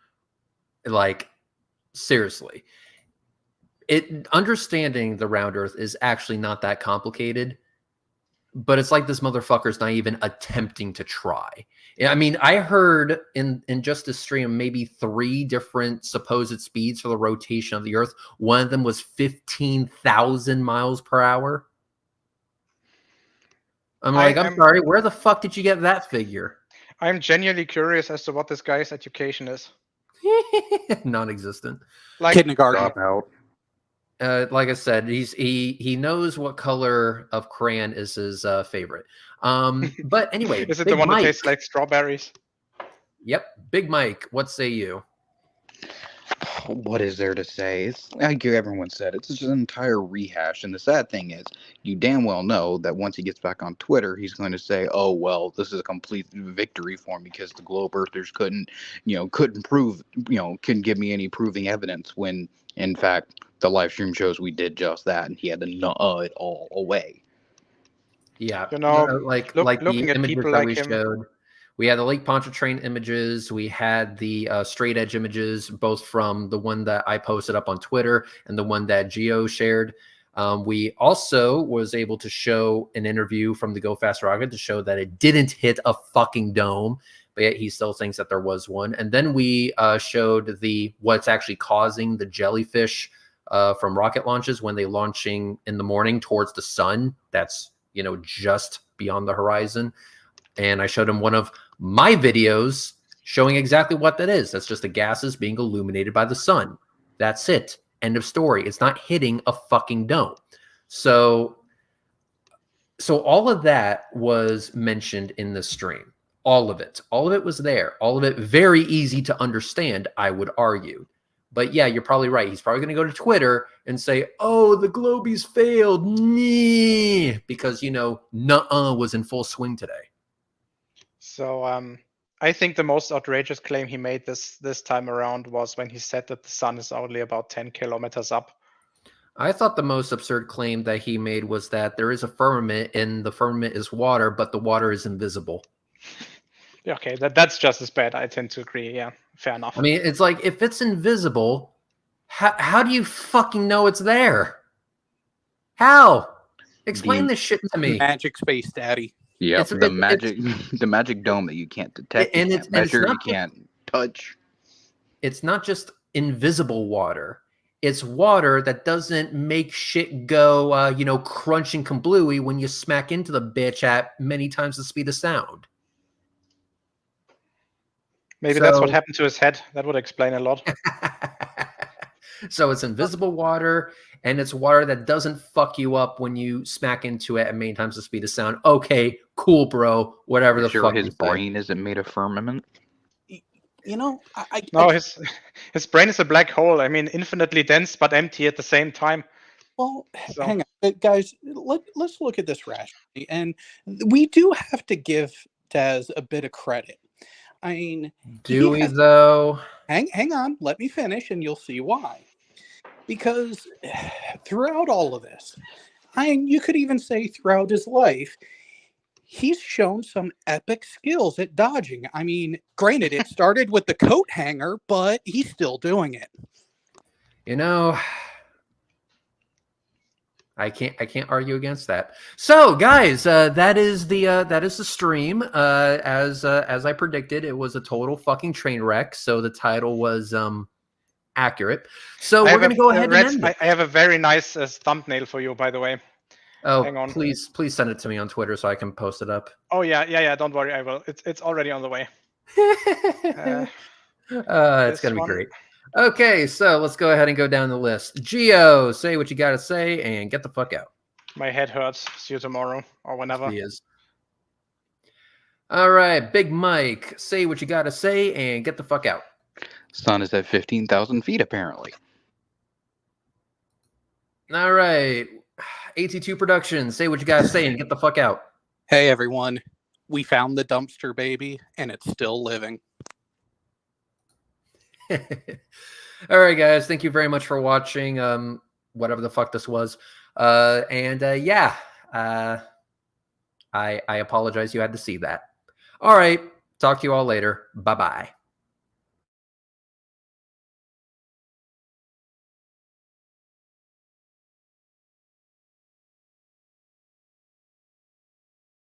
Like, seriously. Understanding the round Earth is actually not that complicated. But it's like this motherfucker's not even attempting to try. I mean, I heard in just this stream maybe 3 different supposed speeds for the rotation of the Earth. One of them was 15,000 miles per hour. I'm sorry, where the fuck did you get that figure? I'm genuinely curious as to what this guy's education is. Non-existent. Like Kindergarten. Dropout. Like I said, he knows what color of crayon is his favorite. But anyway, is it Big the one Mike. that tastes like strawberries? Yep, Big Mike. What say you? What is there to say? It's like everyone said. It's just an entire rehash. And the sad thing is, you damn well know that once he gets back on Twitter, he's going to say, "Oh well, this is a complete victory for him because the globe earthers couldn't prove, couldn't give me any proving evidence." When in fact, the live stream shows we did just that, and he had to nuh it all away. Yeah, like looking the at images people that like we him. showed. We had the Lake Pontchartrain images. We had the straight edge images, both from the one that I posted up on Twitter and the one that Geo shared. We also was able to show an interview from the Go Fast rocket to show that it didn't hit a fucking dome, but yet he still thinks that there was one. And then we showed what's actually causing the jellyfish from rocket launches when they launching in the morning towards the sun. That's just beyond the horizon. And I showed him one of my videos showing exactly what that is. That's just the gases being illuminated by the sun. That's it. End of story. It's not hitting a fucking dome. So all of that was mentioned in the stream. All of it was there. All of it very easy to understand, I would argue. But yeah, you're probably right. He's probably going to go to Twitter and say, "Oh, the Globies failed," because nuh-uh was in full swing today. So I think the most outrageous claim he made this time around was when he said that the sun is only about 10 kilometers up. I thought the most absurd claim that he made was that there is a firmament and the firmament is water, but the water is invisible. Okay, that's just as bad. I tend to agree. Yeah, fair enough. I mean, it's like, if it's invisible, how do you fucking know it's there? How? Explain this shit to me. Magic space, daddy. Yeah, the magic dome that you can't detect, you can't measure, you can't touch. It's not just invisible water. It's water that doesn't make shit go, crunching kablooey when you smack into the bitch at many times the speed of sound. Maybe that's what happened to his head. That would explain a lot. So it's invisible water, and it's water that doesn't fuck you up when you smack into it at many times the speed of sound. Okay, cool, bro. Whatever the fuck. His brain isn't made of firmament. No, his brain is a black hole. I mean, infinitely dense but empty at the same time. Well, hang on, guys. Let's look at this rationally, and we do have to give Tez a bit of credit. I mean, do we though? Hang on, let me finish, and you'll see why. Because throughout all of this, you could even say throughout his life, he's shown some epic skills at dodging. I mean, granted, it started with the coat hanger, but he's still doing it. You know, I can't argue against that. So, guys, that is the stream. As I predicted, it was a total fucking train wreck. So the title was accurate. So we're gonna go ahead and end it. I have a very nice thumbnail for you, by the way. Oh, hang on. please send it to me on Twitter so I can post it up. Oh yeah. Don't worry, I will. It's already on the way. It's gonna be great. Okay, so let's go ahead and go down the list. Geo, say what you gotta say and get the fuck out. My head hurts. See you tomorrow or whenever. He is. All right, Big Mike, say what you gotta say and get the fuck out. Sun is at 15,000 feet, apparently. All right, AT2 Productions, say what you gotta say and get the fuck out. Hey, everyone. We found the dumpster baby, and it's still living. All right, guys, thank you very much for watching. Whatever the fuck this was. Yeah, I apologize you had to see that. All right, talk to you all later. Bye-bye.